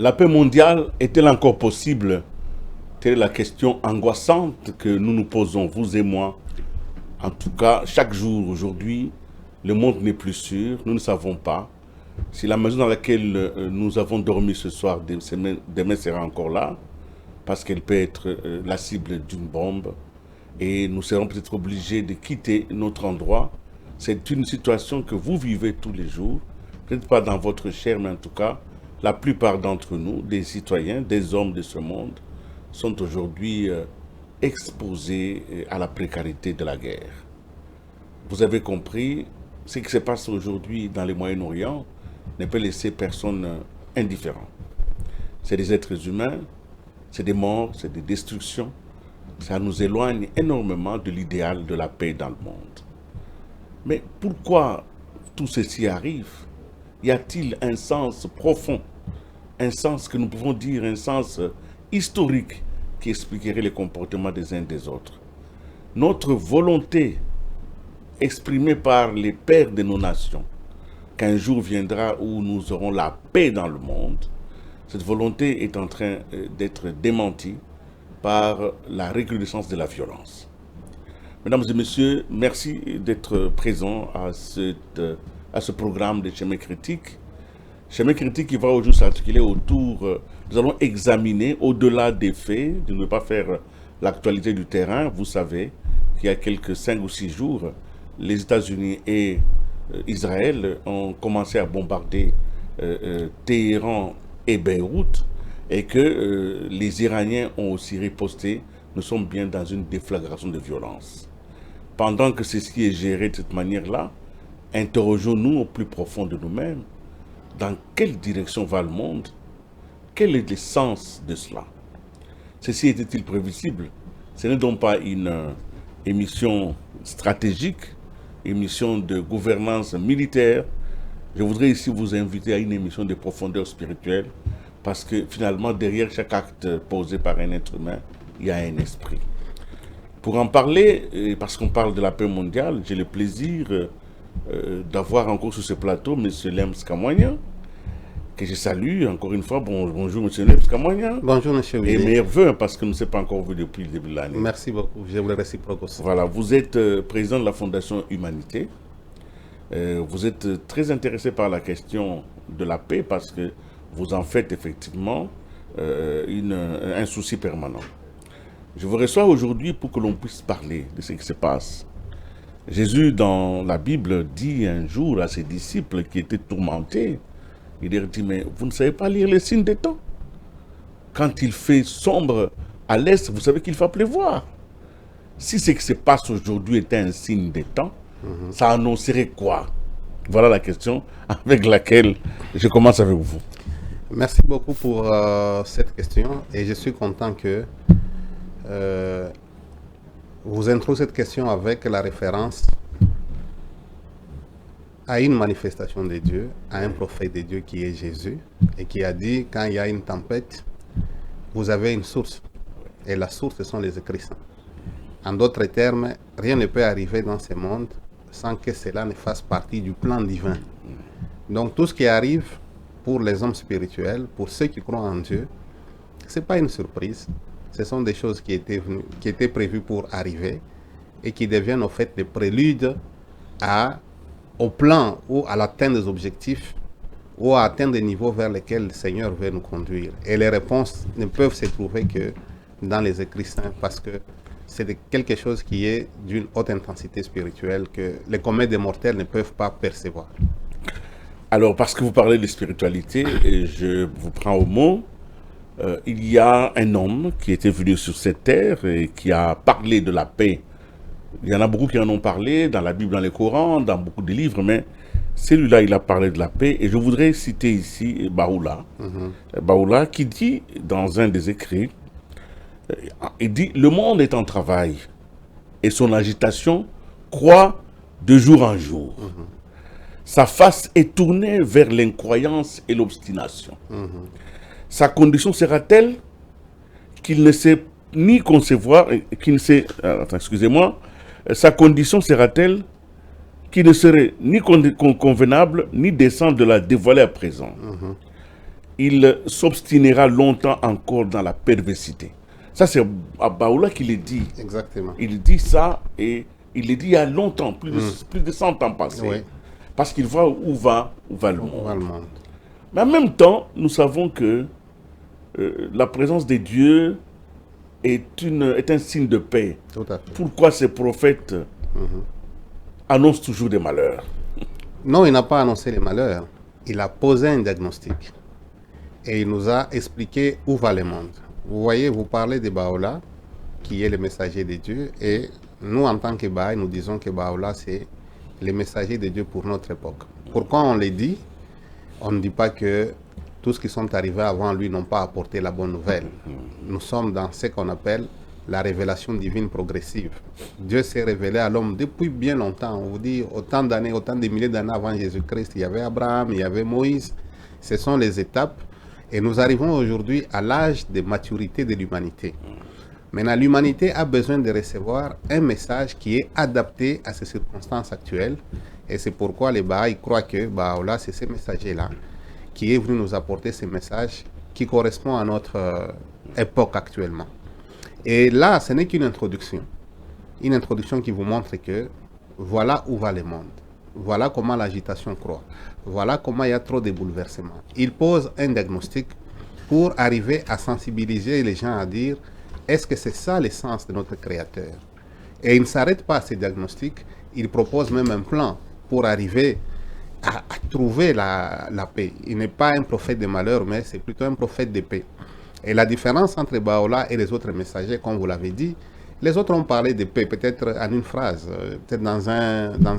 La paix mondiale est-elle encore possible? Telle est la question angoissante que nous nous posons, vous et moi. En tout cas, chaque jour aujourd'hui, le monde n'est plus sûr, nous ne savons pas. Si la maison dans laquelle nous avons dormi ce soir, demain sera encore là, parce qu'elle peut être la cible d'une bombe, et nous serons peut-être obligés de quitter notre endroit. C'est une situation que vous vivez tous les jours, peut-être pas dans votre chair, mais en tout cas, la plupart d'entre nous, des citoyens, des hommes de ce monde, sont aujourd'hui exposés à la précarité de la guerre. Vous avez compris, ce qui se passe aujourd'hui dans le Moyen-Orient ne peut laisser personne indifférent. C'est des êtres humains, c'est des morts, c'est des destructions. Ça nous éloigne énormément de l'idéal de la paix dans le monde. Mais pourquoi tout ceci arrive? Y a-t-il un sens profond, un sens que nous pouvons dire, un sens historique qui expliquerait les comportements des uns des autres? Notre volonté exprimée par les pères de nos nations, qu'un jour viendra où nous aurons la paix dans le monde, cette volonté est en train d'être démentie par la recrudescence de la violence. Mesdames et messieurs, merci d'être présents à ce programme de Chemin Critique. Chemin Critique qui va aujourd'hui s'articuler autour, nous allons examiner au-delà des faits, de ne pas faire l'actualité du terrain. Vous savez qu'il y a quelques 5 ou 6 jours, les États-Unis et Israël ont commencé à bombarder Téhéran et Beyrouth, et que les Iraniens ont aussi riposté. Nous sommes bien dans une déflagration de violence. Pendant que ceci est géré de cette manière-là, interrogeons-nous au plus profond de nous-mêmes. Dans quelle direction va le monde? Quel est le sens de cela? Ceci était-il prévisible? Ce n'est donc pas une émission stratégique, émission de gouvernance militaire. Je voudrais ici vous inviter à une émission de profondeur spirituelle, parce que finalement, derrière chaque acte posé par un être humain, il y a un esprit. Pour en parler, parce qu'on parle de la paix mondiale, j'ai le plaisir d'avoir encore sur ce plateau M. Lems Kamwanya, que je salue encore une fois. Bonjour M. Lems Kamwanya. Bonjour M. Willy. Et meilleurs vœux, parce que nous ne sommes pas encore vus depuis le début de l'année. Merci beaucoup, je vous le réciproque aussi. Voilà, vous êtes président de la Fondation Humanité. Vous êtes très intéressé par la question de la paix, parce que vous en faites effectivement un souci permanent. Je vous reçois aujourd'hui pour que l'on puisse parler de ce qui se passe. Jésus, dans la Bible, dit un jour à ses disciples qui étaient tourmentés, il leur dit, mais vous ne savez pas lire les signes des temps? Quand il fait sombre à l'est, vous savez qu'il va pleuvoir. Si ce qui se passe aujourd'hui était un signe des temps, ça annoncerait quoi? Voilà la question avec laquelle je commence avec vous. Merci beaucoup pour cette question, et je suis content que vous introduisez cette question avec la référence à une manifestation de Dieu, à un prophète de Dieu qui est Jésus, et qui a dit, quand il y a une tempête, vous avez une source, et la source, ce sont les Écrits saints. En d'autres termes, rien ne peut arriver dans ce monde sans que cela ne fasse partie du plan divin. Donc tout ce qui arrive pour les hommes spirituels, pour ceux qui croient en Dieu, ce n'est pas une surprise. Ce sont des choses qui étaient prévues pour arriver et qui deviennent en fait des préludes au plan ou à l'atteinte des objectifs ou à atteindre des niveaux vers lesquels le Seigneur veut nous conduire. Et les réponses ne peuvent se trouver que dans les Écrits saints, parce que c'est quelque chose qui est d'une haute intensité spirituelle que les communs des mortels ne peuvent pas percevoir. Alors, parce que vous parlez de spiritualité, et je vous prends au mot, il y a un homme qui était venu sur cette terre et qui a parlé de la paix. Il y en a beaucoup qui en ont parlé dans la Bible, dans les Corans, dans beaucoup de livres, mais celui-là, il a parlé de la paix. Et je voudrais citer ici Baha'u'llah, Baha'u'llah qui dit dans un des écrits, il dit « Le monde est en travail et son agitation croît de jour en jour. Sa face est tournée vers l'incroyance et l'obstination. Sa condition sera telle qu'il ne sait ni concevoir, qu'il ne sait, excusez-moi, sa condition sera telle qu'il ne serait ni convenable, ni décent de la dévoiler à présent. il s'obstinera longtemps encore dans la perversité. Ça, c'est à Baha'u'llah qui le dit. Exactement. Il dit ça et il le dit il y a longtemps, plus de 100 ans passés. Oui. Parce qu'il voit où va le On va monde. le monde. Mais en même temps, nous savons que la présence de Dieu est un signe de paix. Tout à fait. Pourquoi ces prophètes annoncent toujours des malheurs? Non, il n'a pas annoncé les malheurs. Il a posé un diagnostic. Et il nous a expliqué où va le monde. Vous voyez, vous parlez de Baha'u'llah, qui est le messager de Dieu. Et nous, en tant que Baha'i, nous disons que Baha'u'llah, c'est le messager de Dieu pour notre époque. Pourquoi on le dit? On ne dit pas que tous ceux qui sont arrivés avant lui n'ont pas apporté la bonne nouvelle. Nous sommes dans ce qu'on appelle la révélation divine progressive. Dieu s'est révélé à l'homme depuis bien longtemps. On vous dit, autant d'années, autant de milliers d'années avant Jésus-Christ, il y avait Abraham, il y avait Moïse. Ce sont les étapes. Et nous arrivons aujourd'hui à l'âge de maturité de l'humanité. Maintenant, l'humanité a besoin de recevoir un message qui est adapté à ces circonstances actuelles. Et c'est pourquoi les Baha'i croient que Baha'u'llah, c'est ce messager-là qui est venu nous apporter ce message qui correspond à notre époque actuellement. Et là, ce n'est qu'une introduction. Une introduction qui vous montre que voilà où va le monde. Voilà comment l'agitation croît. Voilà comment il y a trop de bouleversements. Il pose un diagnostic pour arriver à sensibiliser les gens à dire est-ce que c'est ça l'essence de notre Créateur? Et il ne s'arrête pas à ce diagnostic, il propose même un plan pour arriver à trouver la paix. Il n'est pas un prophète de malheur, mais c'est plutôt un prophète de paix. Et la différence entre Baha'u'llah et les autres messagers, comme vous l'avez dit, les autres ont parlé de paix, peut-être en une phrase, peut-être dans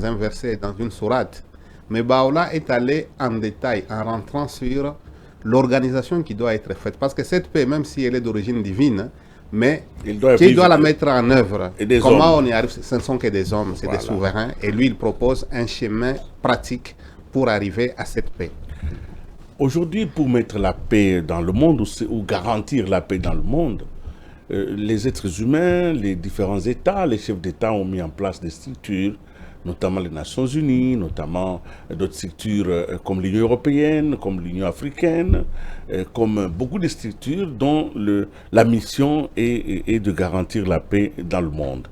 un verset, dans une sourate. Mais Baha'u'llah est allé en détail, en rentrant sur l'organisation qui doit être faite. Parce que cette paix, même si elle est d'origine divine, mais qui doit la mettre en œuvre? Comment on y arrive? Ce ne sont que des hommes, c'est des souverains. Et lui, il propose un chemin pratique pour arriver à cette paix. Aujourd'hui, pour mettre la paix dans le monde ou garantir la paix dans le monde, les êtres humains, les différents États, les chefs d'État ont mis en place des structures, notamment les Nations Unies, notamment d'autres structures comme l'Union européenne, comme l'Union africaine, comme beaucoup de structures dont la mission est de garantir la paix dans le monde.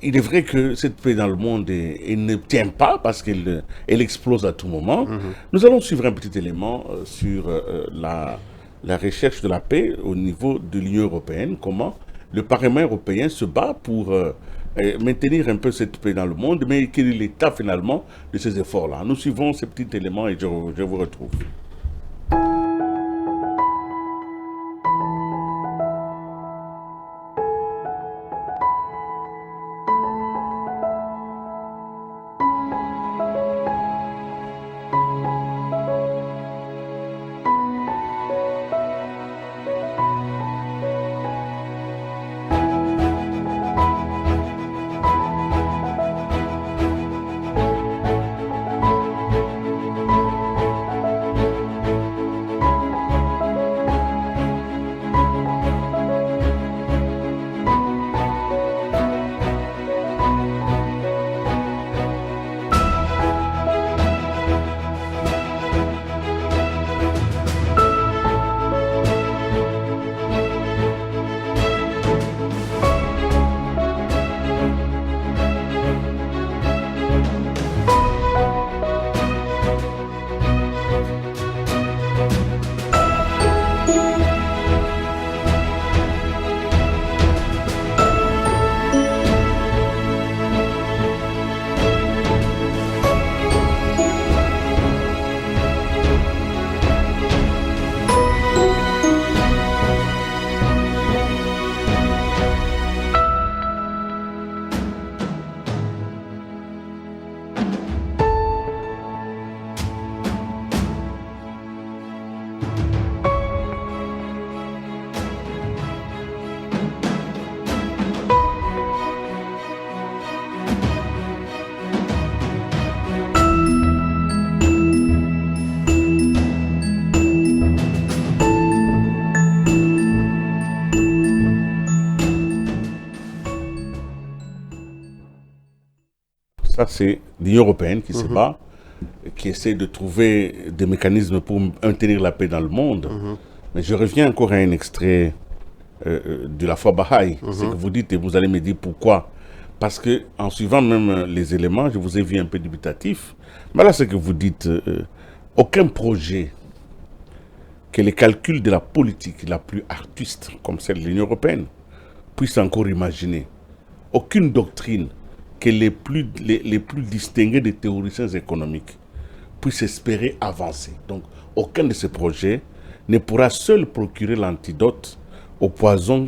Il est vrai que cette paix dans le monde elle ne tient pas parce qu'elle explose à tout moment. Nous allons suivre un petit élément sur la recherche de la paix au niveau de l'Union européenne, comment le Parlement européen se bat pour maintenir un peu cette paix dans le monde, mais quel est l'état finalement de ces efforts-là. Nous suivons ces petits éléments et je vous retrouve. Ça, c'est l'Union européenne qui se bat. qui essaie de trouver des mécanismes pour maintenir la paix dans le monde. Mais je reviens encore à un extrait de la foi Baha'i. Ce que vous dites, et vous allez me dire pourquoi. Parce que, en suivant même les éléments, je vous ai vu un peu dubitatif. Mais là, ce que vous dites, aucun projet que les calculs de la politique la plus artiste, comme celle de l'Union européenne, puisse encore imaginer. Aucune doctrine que les plus distingués des théoriciens économiques puisse espérer avancer. Donc, aucun de ces projets ne pourra seul procurer l'antidote au poison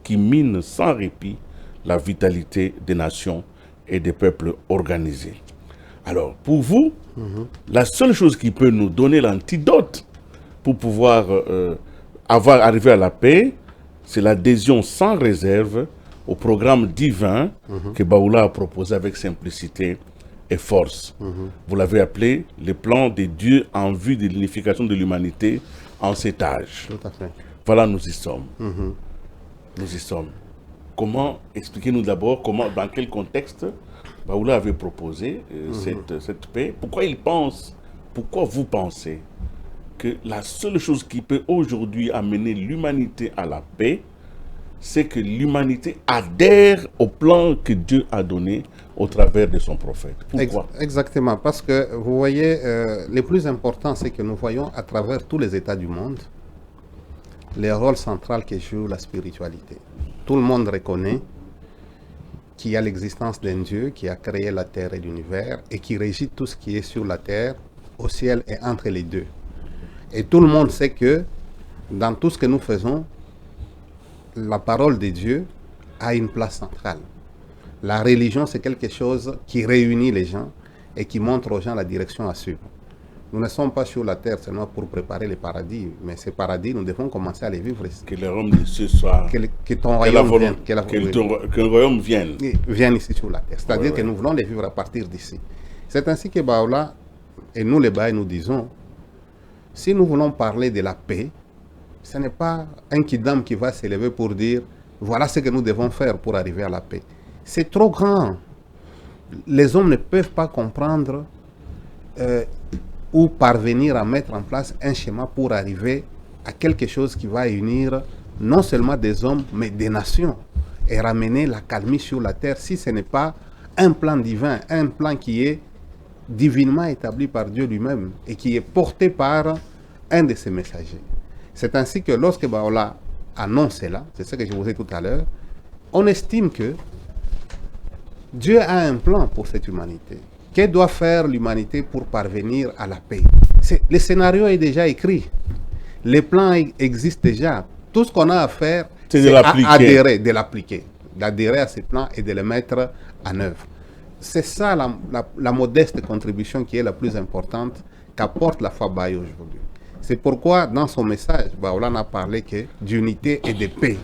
qui mine sans répit la vitalité des nations et des peuples organisés. Alors, pour vous, la seule chose qui peut nous donner l'antidote pour pouvoir arriver à la paix, c'est l'adhésion sans réserve au programme divin que Baha'u'lláh a proposé avec simplicité et force. Vous l'avez appelé le plan des dieux en vue de l'unification de l'humanité en 7 âges. Tout à fait. Voilà, nous y sommes. Nous y sommes. Comment, expliquez-nous d'abord, dans quel contexte Baha'u'lláh avait proposé cette paix. Pourquoi vous pensez que la seule chose qui peut aujourd'hui amener l'humanité à la paix, c'est que l'humanité adhère au plan que Dieu a donné au travers de son prophète. Pourquoi? Exactement, parce que vous voyez, le plus important, c'est que nous voyons à travers tous les États du monde le rôle central que joue la spiritualité. Tout le monde reconnaît qu'il y a l'existence d'un Dieu qui a créé la terre et l'univers et qui régit tout ce qui est sur la terre, au ciel et entre les deux. Et tout le monde sait que dans tout ce que nous faisons, la parole de Dieu a une place centrale. La religion, c'est quelque chose qui réunit les gens et qui montre aux gens la direction à suivre. Nous ne sommes pas sur la terre seulement pour préparer le paradis, mais ce paradis, nous devons commencer à les vivre ici. Que le royaume de Dieu soit... Que ton royaume vienne. Que royaume vienne. Vienne ici sur la terre. C'est-à-dire que nous voulons les vivre à partir d'ici. C'est ainsi que Baha'u'lláh, et nous les Baha'is, nous disons, si nous voulons parler de la paix, ce n'est pas un kidam qui va s'élever pour dire, voilà ce que nous devons faire pour arriver à la paix. C'est trop grand. Les hommes ne peuvent pas comprendre ou parvenir à mettre en place un schéma pour arriver à quelque chose qui va unir non seulement des hommes, mais des nations et ramener la calmie sur la terre si ce n'est pas un plan divin, un plan qui est divinement établi par Dieu lui-même et qui est porté par un de ses messagers. C'est ainsi que lorsque Baha'u'lláh annonce cela, c'est ce que je vous ai dit tout à l'heure, on estime que Dieu a un plan pour cette humanité. Que doit faire l'humanité pour parvenir à la paix? Le scénario est déjà écrit. Les plans existent déjà. Tout ce qu'on a à faire, c'est de l'appliquer, d'adhérer à ces plans et de les mettre en œuvre. C'est ça la modeste contribution qui est la plus importante qu'apporte la foi Baha'i aujourd'hui. C'est pourquoi dans son message, Baha'u'lláh a parlé d'unité et de paix.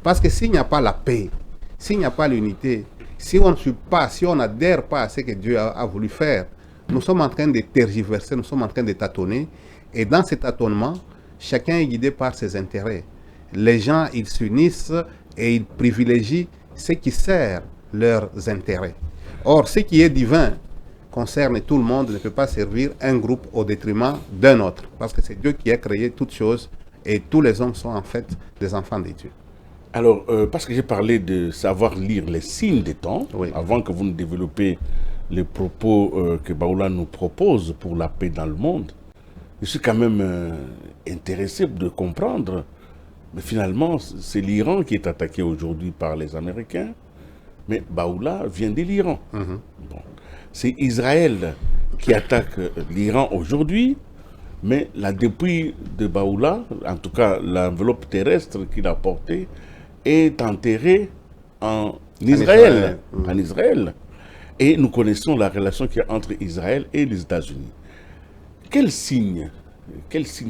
Parce que s'il n'y a pas la paix, s'il n'y a pas l'unité, si on ne suit pas, si on n'adhère pas à ce que Dieu a voulu faire, nous sommes en train de tergiverser, nous sommes en train de tâtonner. Et dans cet tâtonnement, chacun est guidé par ses intérêts. Les gens, ils s'unissent et ils privilégient ce qui sert leurs intérêts. Or, ce qui est divin concerne tout le monde, ne peut pas servir un groupe au détriment d'un autre. Parce que c'est Dieu qui a créé toutes choses et tous les hommes sont en fait des enfants de Dieu. Alors, parce que j'ai parlé de savoir lire les signes des temps, oui, avant que vous ne développiez les propos que Baha'u'lláh nous propose pour la paix dans le monde, je suis quand même intéressé de comprendre. Mais finalement, c'est l'Iran qui est attaqué aujourd'hui par les Américains, mais Baha'u'lláh vient de l'Iran. Bon. C'est Israël qui attaque l'Iran aujourd'hui, mais la dépouille de Baha'u'lláh, en tout cas l'enveloppe terrestre qu'il a portée, est enterré en Israël. En Israël. Et nous connaissons la relation qu'il y a entre Israël et les États-Unis. Quel signe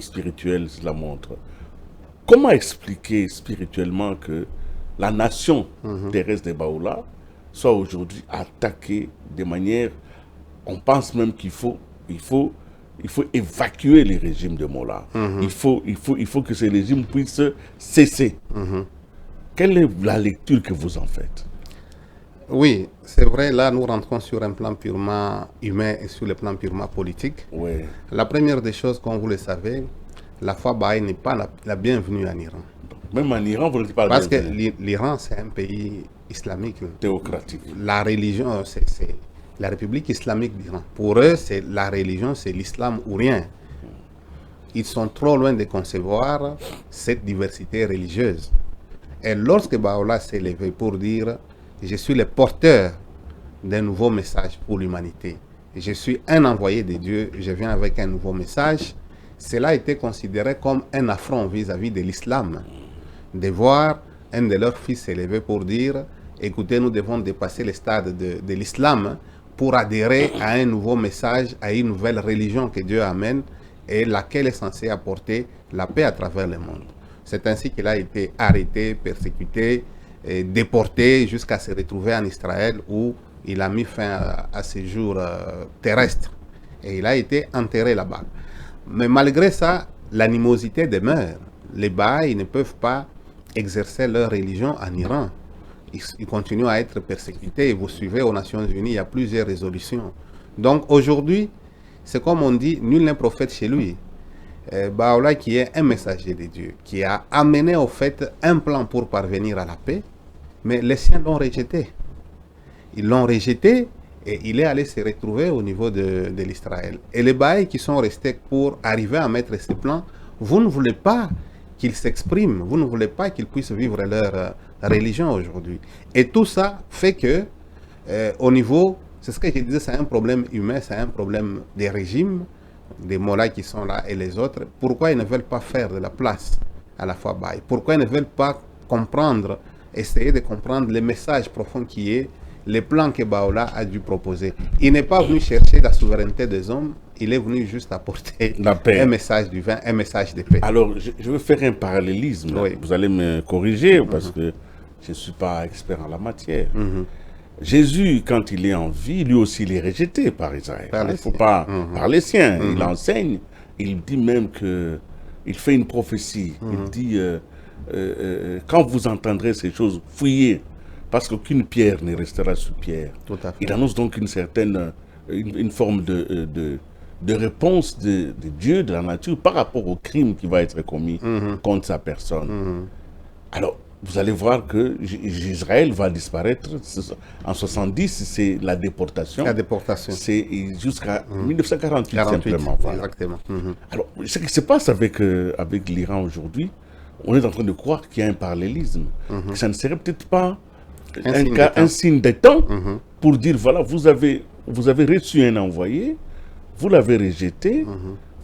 spirituel cela montre? Comment expliquer spirituellement que la nation terrestre de Baha'u'lláh soit aujourd'hui attaquée de manière... On pense même qu'il faut évacuer les régimes de Mollah. Il faut que ces régimes puissent cesser. Quelle est la lecture que vous en faites? Oui, c'est vrai, là nous rentrons sur un plan purement humain et sur le plan purement politique. Oui. La première des choses, comme vous le savez, la foi Baha'i n'est pas la bienvenue en Iran. Même en Iran, vous ne dites pas Parce que bienvenue. l'Iran, c'est un pays islamique. Théocratique. La religion, c'est la République islamique d'Iran. Pour eux, c'est la religion, c'est l'islam ou rien. Ils sont trop loin de concevoir cette diversité religieuse. Et lorsque Baha'u'llah s'est levé pour dire « Je suis le porteur d'un nouveau message pour l'humanité. Je suis un envoyé de Dieu, je viens avec un nouveau message », cela a été considéré comme un affront vis-à-vis de l'islam. De voir un de leurs fils s'élever pour dire « Écoutez, nous devons dépasser le stade de l'islam pour adhérer à un nouveau message, à une nouvelle religion que Dieu amène et laquelle est censée apporter la paix à travers le monde. » C'est ainsi qu'il a été arrêté, persécuté, et déporté jusqu'à se retrouver en Israël où il a mis fin à ses jours terrestres. Et il a été enterré là-bas. Mais malgré ça, l'animosité demeure. Les Bahaïs ne peuvent pas exercer leur religion en Iran. Ils continuent à être persécutés. Vous suivez aux Nations Unies, il y a plusieurs résolutions. Donc aujourd'hui, c'est comme on dit, nul n'est prophète chez lui. Baha'u'llah, qui est un messager de Dieu, qui a amené au fait un plan pour parvenir à la paix, mais les siens l'ont rejeté. Ils l'ont rejeté et il est allé se retrouver au niveau de l'Israël. Et les Bahaïs qui sont restés pour arriver à mettre ce plan, vous ne voulez pas qu'ils s'expriment, vous ne voulez pas qu'ils puissent vivre leur religion aujourd'hui. Et tout ça fait que, au niveau, c'est ce que je disais, c'est un problème humain, c'est un problème des régimes, des mollahs qui sont là et les autres. Pourquoi ils ne veulent pas faire de la place à la foi Bahaï? Pourquoi ils ne veulent pas comprendre, essayer de comprendre le message profond qui est le plan que Baha'u'llah a dû proposer? Il n'est pas venu chercher la souveraineté des hommes, il est venu juste apporter La paix. un message divin, un message de paix. Alors, je veux faire un parallélisme. Oui. Vous allez me corriger parce que je ne suis pas expert en la matière. Jésus, quand il est en vie, lui aussi, il est rejeté par Israël. Par Il ne les faut siens. pas par les siens. Il enseigne. Il dit même que il fait une prophétie. Il dit quand vous entendrez ces choses, fouillez, parce qu'aucune pierre ne restera sur pierre. Tout à fait. Il annonce donc une certaine une forme de réponse de Dieu, de la nature, par rapport au crime qui va être commis contre sa personne. Alors, vous allez voir que Israël va disparaître. En 70, c'est la déportation. La déportation. C'est jusqu'à 1948 48, simplement. Voilà. exactement. Alors, ce qui se passe avec l'Iran aujourd'hui, on est en train de croire qu'il y a un parallélisme. Que ça ne serait peut-être pas un signe des temps pour dire, voilà, vous avez reçu un envoyé, vous l'avez rejeté,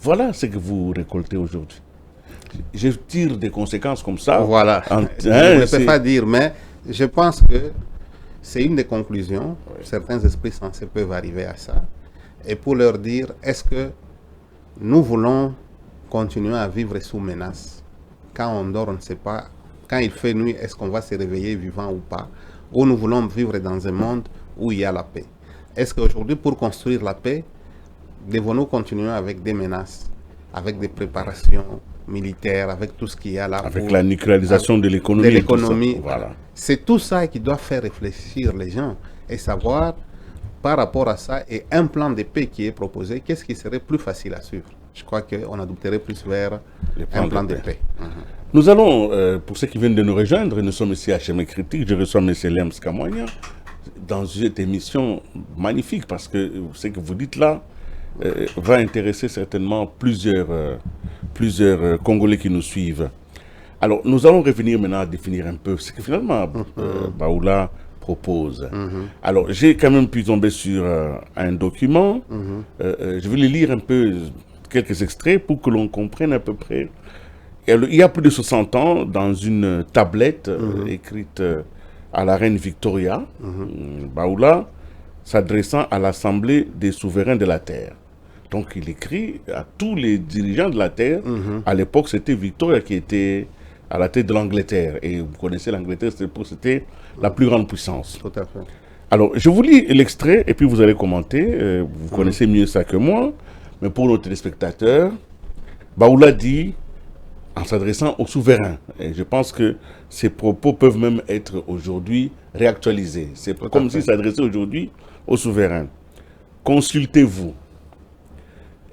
voilà ce que vous récoltez aujourd'hui. Je tire des conséquences comme ça. Voilà. Je ne peux pas dire, mais je pense que c'est une des conclusions. Oui. Certains esprits sensés peuvent arriver à ça. Et pour leur dire, est-ce que nous voulons continuer à vivre sous menace? Quand on dort, on ne sait pas. Quand il fait nuit, est-ce qu'on va se réveiller vivant ou pas? Ou nous voulons vivre dans un monde où il y a la paix? Est-ce qu'aujourd'hui, pour construire la paix, devons-nous continuer avec des menaces, avec des préparations militaires, avec tout ce qu'il y a là? Avec la nucléarisation de l'économie. Voilà. C'est tout ça qui doit faire réfléchir les gens et savoir, par rapport à ça, et un plan de paix qui est proposé, qu'est-ce qui serait plus facile à suivre? Je crois qu'on adopterait plus vers un plan de paix. Nous allons, pour ceux qui viennent de nous rejoindre, nous sommes ici à Chemin Critique, je reçois M. Lems Kamoigna dans cette émission magnifique, parce que ce que vous dites là va intéresser certainement plusieurs Congolais qui nous suivent. Alors, nous allons revenir maintenant à définir un peu ce que finalement Baha'u'llah propose. Alors, j'ai quand même pu tomber sur un document. Je vais le lire un peu, quelques extraits, pour que l'on comprenne à peu près. Il y a plus de 60 ans, dans une tablette écrite à la reine Victoria, Baha'u'llah s'adressant à l'Assemblée des souverains de la Terre. Donc il écrit à tous les dirigeants de la Terre. À l'époque, c'était Victoria qui était à la tête de l'Angleterre. Et vous connaissez l'Angleterre, c'était la plus grande puissance. Tout à fait. Alors, je vous lis l'extrait et puis vous allez commenter. Vous connaissez mieux ça que moi. Mais pour nos téléspectateurs, Baha'u'llah dit: en s'adressant au souverain. Et je pense que ces propos peuvent même être aujourd'hui réactualisés. C'est comme s'il s'adressait aujourd'hui au souverain. Consultez-vous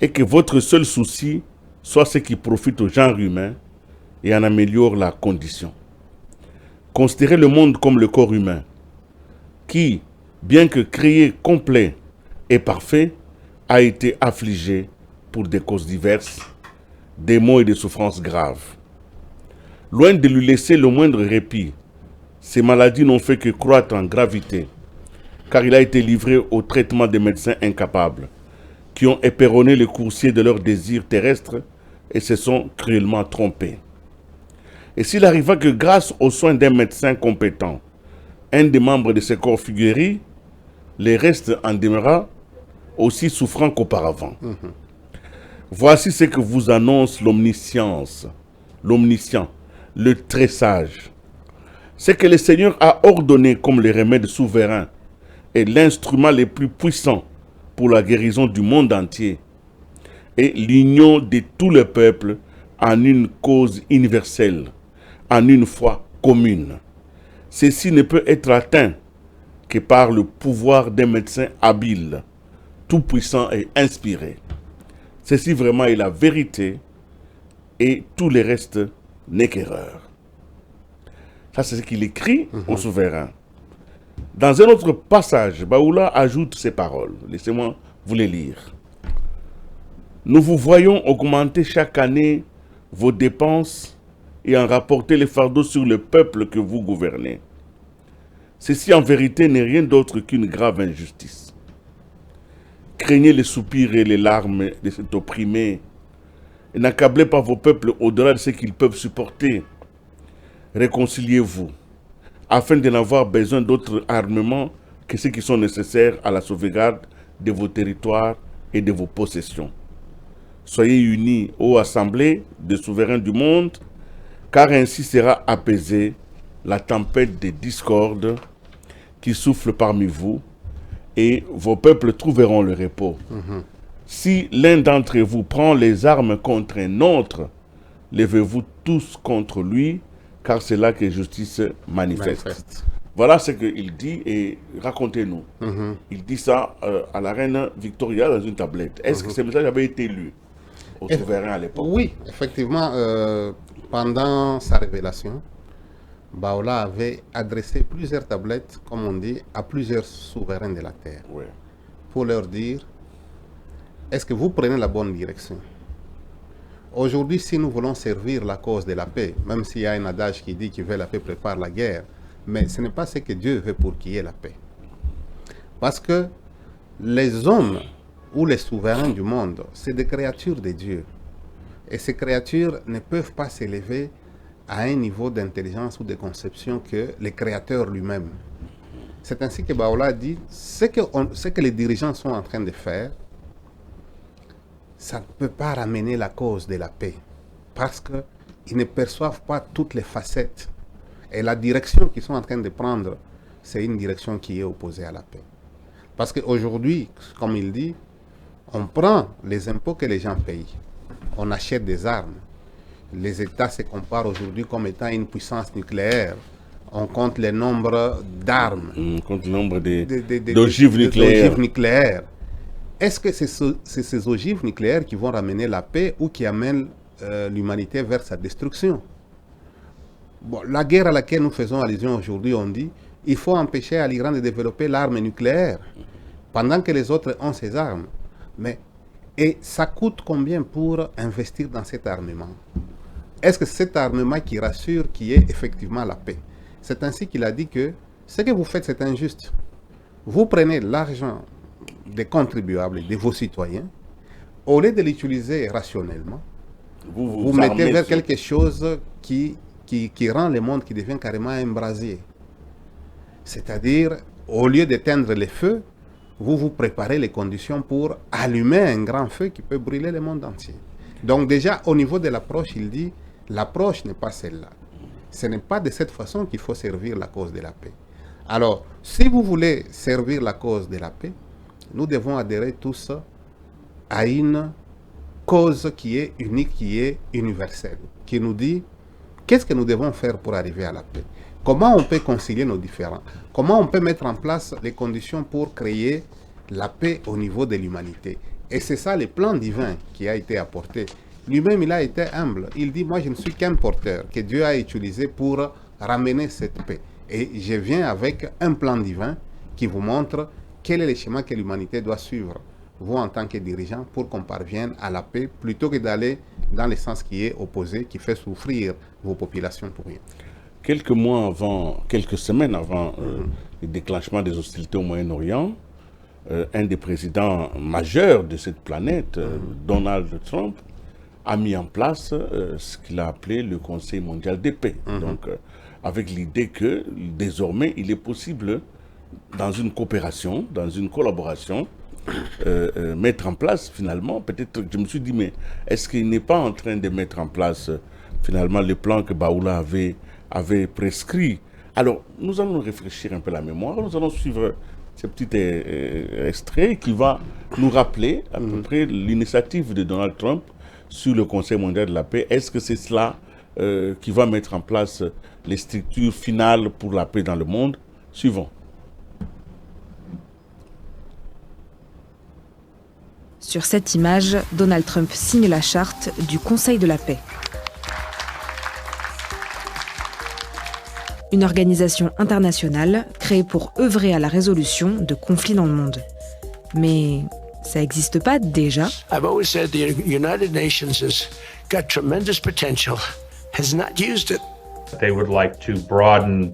et que votre seul souci soit ce qui profite au genre humain et en améliore la condition. Considérez le monde comme le corps humain qui, bien que créé complet et parfait, a été affligé pour des causes diverses, des maux et des souffrances graves. Loin de lui laisser le moindre répit, ces maladies n'ont fait que croître en gravité, car il a été livré au traitement des médecins incapables, qui ont éperonné les coursiers de leurs désirs terrestres et se sont cruellement trompés. Et s'il arriva que grâce aux soins d'un médecin compétent, un des membres de ce corps fut guéri, les restes en demeura aussi souffrant qu'auparavant. Voici ce que vous annonce l'omniscience, l'omniscient, le très sage. C'est que le Seigneur a ordonné comme les remèdes souverains et l'instrument le plus puissant pour la guérison du monde entier et l'union de tous les peuples en une cause universelle, en une foi commune. Ceci ne peut être atteint que par le pouvoir d'un médecin habile, tout-puissant et inspiré. Ceci vraiment est la vérité et tout le reste n'est qu'erreur. Ça, c'est ce qu'il écrit au souverain. Dans un autre passage, Baha'u'llah ajoute ces paroles. Laissez-moi vous les lire. Nous vous voyons augmenter chaque année vos dépenses et en rapporter les fardeaux sur le peuple que vous gouvernez. Ceci en vérité n'est rien d'autre qu'une grave injustice. Craignez les soupirs et les larmes de cet opprimé et n'accablez pas vos peuples au-delà de ce qu'ils peuvent supporter. Réconciliez-vous afin de n'avoir besoin d'autres armements que ceux qui sont nécessaires à la sauvegarde de vos territoires et de vos possessions. Soyez unis, ô assemblée des souverains du monde, car ainsi sera apaisée la tempête de discorde qui souffle parmi vous, et vos peuples trouveront le repos. Si l'un d'entre vous prend les armes contre un autre, levez-vous tous contre lui, car c'est là que justice manifeste. Voilà ce qu'il dit, et racontez-nous. Il dit ça à la reine Victoria dans une tablette. Est-ce que ce message avait été lu au souverain à l'époque? Oui, effectivement, pendant sa révélation, Baha'u'llah avait adressé plusieurs tablettes, comme on dit, à plusieurs souverains de la terre, pour leur dire, est-ce que vous prenez la bonne direction? Aujourd'hui, si nous voulons servir la cause de la paix, même s'il y a un adage qui dit qu'il veut la paix prépare la guerre, mais ce n'est pas ce que Dieu veut pour qu'il y ait la paix. Parce que les hommes ou les souverains du monde, c'est des créatures de Dieu. Et ces créatures ne peuvent pas s'élever à un niveau d'intelligence ou de conception que le Créateur lui-même. C'est ainsi que Baha'u'llah dit, ce que les dirigeants sont en train de faire, ça ne peut pas ramener la cause de la paix. Parce qu'ils ne perçoivent pas toutes les facettes. Et la direction qu'ils sont en train de prendre, c'est une direction qui est opposée à la paix. Parce qu'aujourd'hui, comme il dit, on prend les impôts que les gens payent. On achète des armes. Les États se comparent aujourd'hui comme étant une puissance nucléaire. On compte le nombre d'armes. On compte le nombre d'ogives nucléaires. Est-ce que c'est ces ogives nucléaires qui vont ramener la paix ou qui amènent l'humanité vers sa destruction? Bon, la guerre à laquelle nous faisons allusion aujourd'hui, on dit il faut empêcher à l'Iran de développer l'arme nucléaire pendant que les autres ont ces armes. Et ça coûte combien pour investir dans cet armement? Est-ce que c'est cet armement qui rassure qu'il y ait effectivement la paix? C'est ainsi qu'il a dit que ce que vous faites, c'est injuste. Vous prenez l'argent des contribuables, de vos citoyens, au lieu de l'utiliser rationnellement, vous mettez vers quelque chose qui rend le monde, qui devient carrément un brasier. C'est-à-dire, au lieu d'éteindre les feux, vous préparez les conditions pour allumer un grand feu qui peut brûler le monde entier. Donc déjà, au niveau de l'approche, il dit, l'approche n'est pas celle-là. Ce n'est pas de cette façon qu'il faut servir la cause de la paix. Alors, si vous voulez servir la cause de la paix, nous devons adhérer tous à une cause qui est unique, qui est universelle, qui nous dit qu'est-ce que nous devons faire pour arriver à la paix. Comment on peut concilier nos différends? Comment on peut mettre en place les conditions pour créer la paix au niveau de l'humanité? Et c'est ça le plan divin qui a été apporté. Lui-même, il a été humble. Il dit, moi, je ne suis qu'un porteur que Dieu a utilisé pour ramener cette paix. Et je viens avec un plan divin qui vous montre quel est le chemin que l'humanité doit suivre, vous en tant que dirigeant, pour qu'on parvienne à la paix, plutôt que d'aller dans le sens qui est opposé, qui fait souffrir vos populations pour rien. Quelques semaines avant le déclenchement des hostilités au Moyen-Orient, un des présidents majeurs de cette planète, Donald Trump, a mis en place ce qu'il a appelé le Conseil mondial de paix. Donc, avec l'idée que désormais, il est possible, dans une coopération, dans une collaboration, mettre en place finalement, peut-être, je me suis dit, mais est-ce qu'il n'est pas en train de mettre en place finalement le plan que Baoula avait prescrit? Alors, nous allons réfléchir un peu la mémoire, nous allons suivre ce petit extrait qui va nous rappeler à peu près l'initiative de Donald Trump sur le Conseil mondial de la paix. Est-ce que c'est cela qui va mettre en place les structures finales pour la paix dans le monde? Suivons. Sur cette image, Donald Trump signe la charte du Conseil de la paix. Une organisation internationale créée pour œuvrer à la résolution de conflits dans le monde. Mais ça n'existe pas déjà? I've always said the United Nations has got tremendous potential, has not used it. They would like to broaden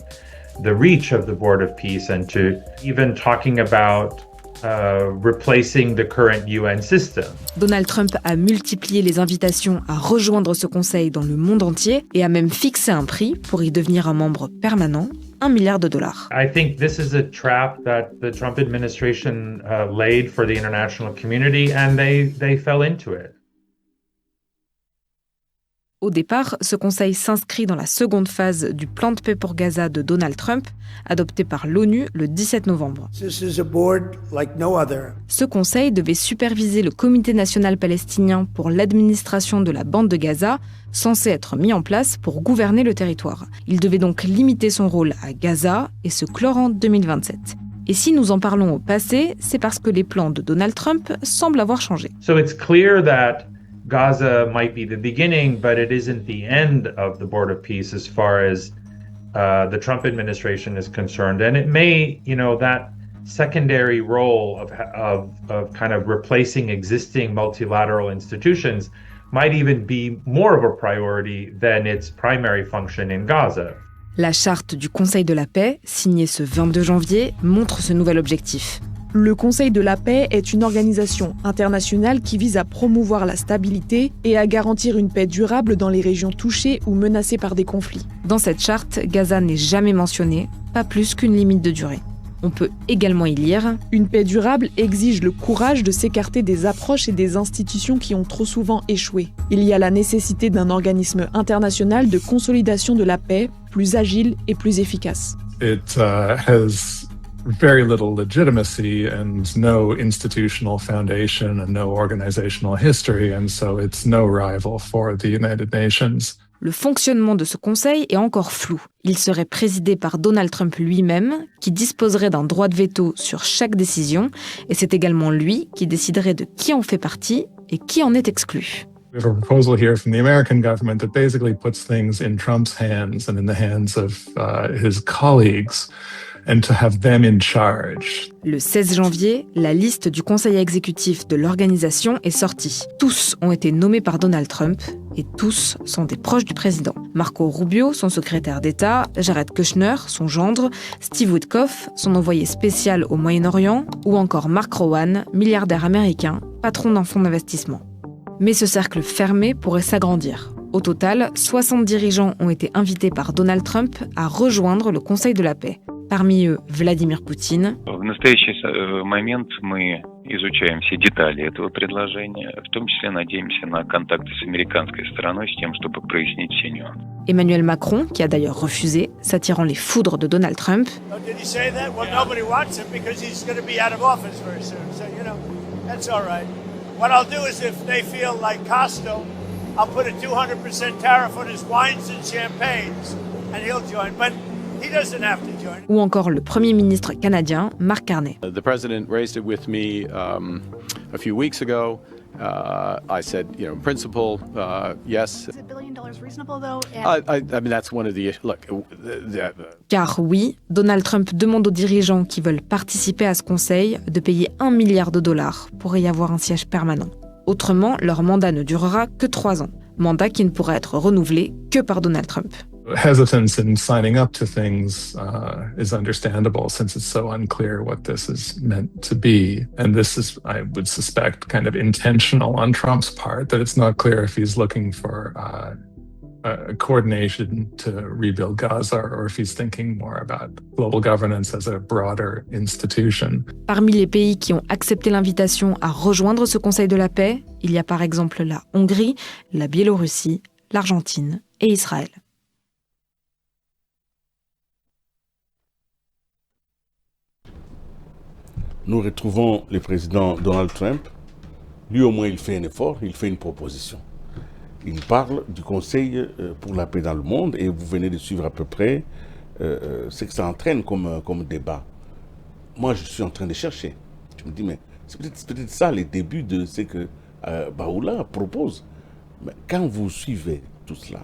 the reach of the Board of Peace and to even talking about replacing the current UN system. Donald Trump a multiplié les invitations à rejoindre ce conseil dans le monde entier et a même fixé un prix pour y devenir un membre permanent, $1 milliard. I think this is a trap that the Trump administration laid for the international community, and they fell into it. Au départ, ce conseil s'inscrit dans la seconde phase du plan de paix pour Gaza de Donald Trump, adopté par l'ONU le 17 novembre. Ce conseil devait superviser le Comité national palestinien pour l'administration de la bande de Gaza, censé être mis en place pour gouverner le territoire. Il devait donc limiter son rôle à Gaza et se clore en 2027. Et si nous en parlons au passé, c'est parce que les plans de Donald Trump semblent avoir changé. So it's clear that Gaza might be the beginning, but it isn't the end of the Board of Peace as far as the Trump administration is concerned. And it may, that secondary role of kind of replacing existing multilateral institutions might even be more of a priority than its primary function in Gaza. La charte du Conseil de la paix, signée ce 22 janvier, montre ce nouvel objectif. Le Conseil de la paix est une organisation internationale qui vise à promouvoir la stabilité et à garantir une paix durable dans les régions touchées ou menacées par des conflits. Dans cette charte, Gaza n'est jamais mentionnée, pas plus qu'une limite de durée. On peut également y lire « Une paix durable exige le courage de s'écarter des approches et des institutions qui ont trop souvent échoué. Il y a la nécessité d'un organisme international de consolidation de la paix, plus agile et plus efficace. » It has very little legitimacy and no institutional foundation and no organizational history, and so it's no rival for the United Nations. Le fonctionnement de ce conseil est encore flou. Il serait présidé par Donald Trump lui-même, qui disposerait d'un droit de veto sur chaque décision, et c'est également lui qui déciderait de qui en fait partie et qui en est exclu. We have a proposal here from the American government that basically puts things in Trump's hands and in the hands of his colleagues, and to have them in charge. Le 16 janvier, la liste du conseil exécutif de l'organisation est sortie. Tous ont été nommés par Donald Trump et tous sont des proches du président. Marco Rubio, son secrétaire d'État, Jared Kushner, son gendre, Steve Witkoff, son envoyé spécial au Moyen-Orient, ou encore Mark Rowan, milliardaire américain, patron d'un fonds d'investissement. Mais ce cercle fermé pourrait s'agrandir. Au total, 60 dirigeants ont été invités par Donald Trump à rejoindre le Conseil de la paix. Parmi eux, Vladimir Poutine. В настоящий момент мы изучаем все детали этого предложения, в том числе надеемся на контакты с американской стороной с тем, чтобы прояснить все нюансы. Emmanuel Macron, qui a d'ailleurs refusé, s'attirant les foudres de Donald Trump. Did he say that? Well, nobody wants him because he's going to be out of office very soon. So, that's all right. What I'll do is if they feel like Costco, I'll put a 200% tariff on his wines and champagnes, and he'll join. But he doesn't have to join. Ou encore le Premier ministre canadien, Mark Carney. The president raised it with me a few weeks ago. I said, in principle, yes. Is $1 billion reasonable, though? I mean, that's one of the issues. Look. Car oui, Donald Trump demande aux dirigeants qui veulent participer à ce conseil de payer $1 milliard pour y avoir un siège permanent. Autrement, leur mandat ne durera que 3 ans. Mandat qui ne pourra être renouvelé que par Donald Trump. Hesitance in signing up to things is understandable since it's so unclear what this is meant to be. And this is, I would suspect, kind of intentional on Trump's part, that it's not clear if he's looking for a coordination to rebuild Gaza or if he's thinking more about global governance as a broader institution. Parmi les pays qui ont accepté l'invitation à rejoindre ce Conseil de la paix, il y a par exemple la Hongrie, la Biélorussie, l'Argentine et Israël. Nous retrouvons le président Donald Trump. Lui, au moins, il fait un effort, il fait une proposition. Il parle du Conseil pour la paix dans le monde et vous venez de suivre à peu près ce que ça entraîne comme débat. Moi, je suis en train de chercher. Je me dis, mais c'est peut-être ça les débuts de ce que Bahula propose. Mais quand vous suivez tout cela,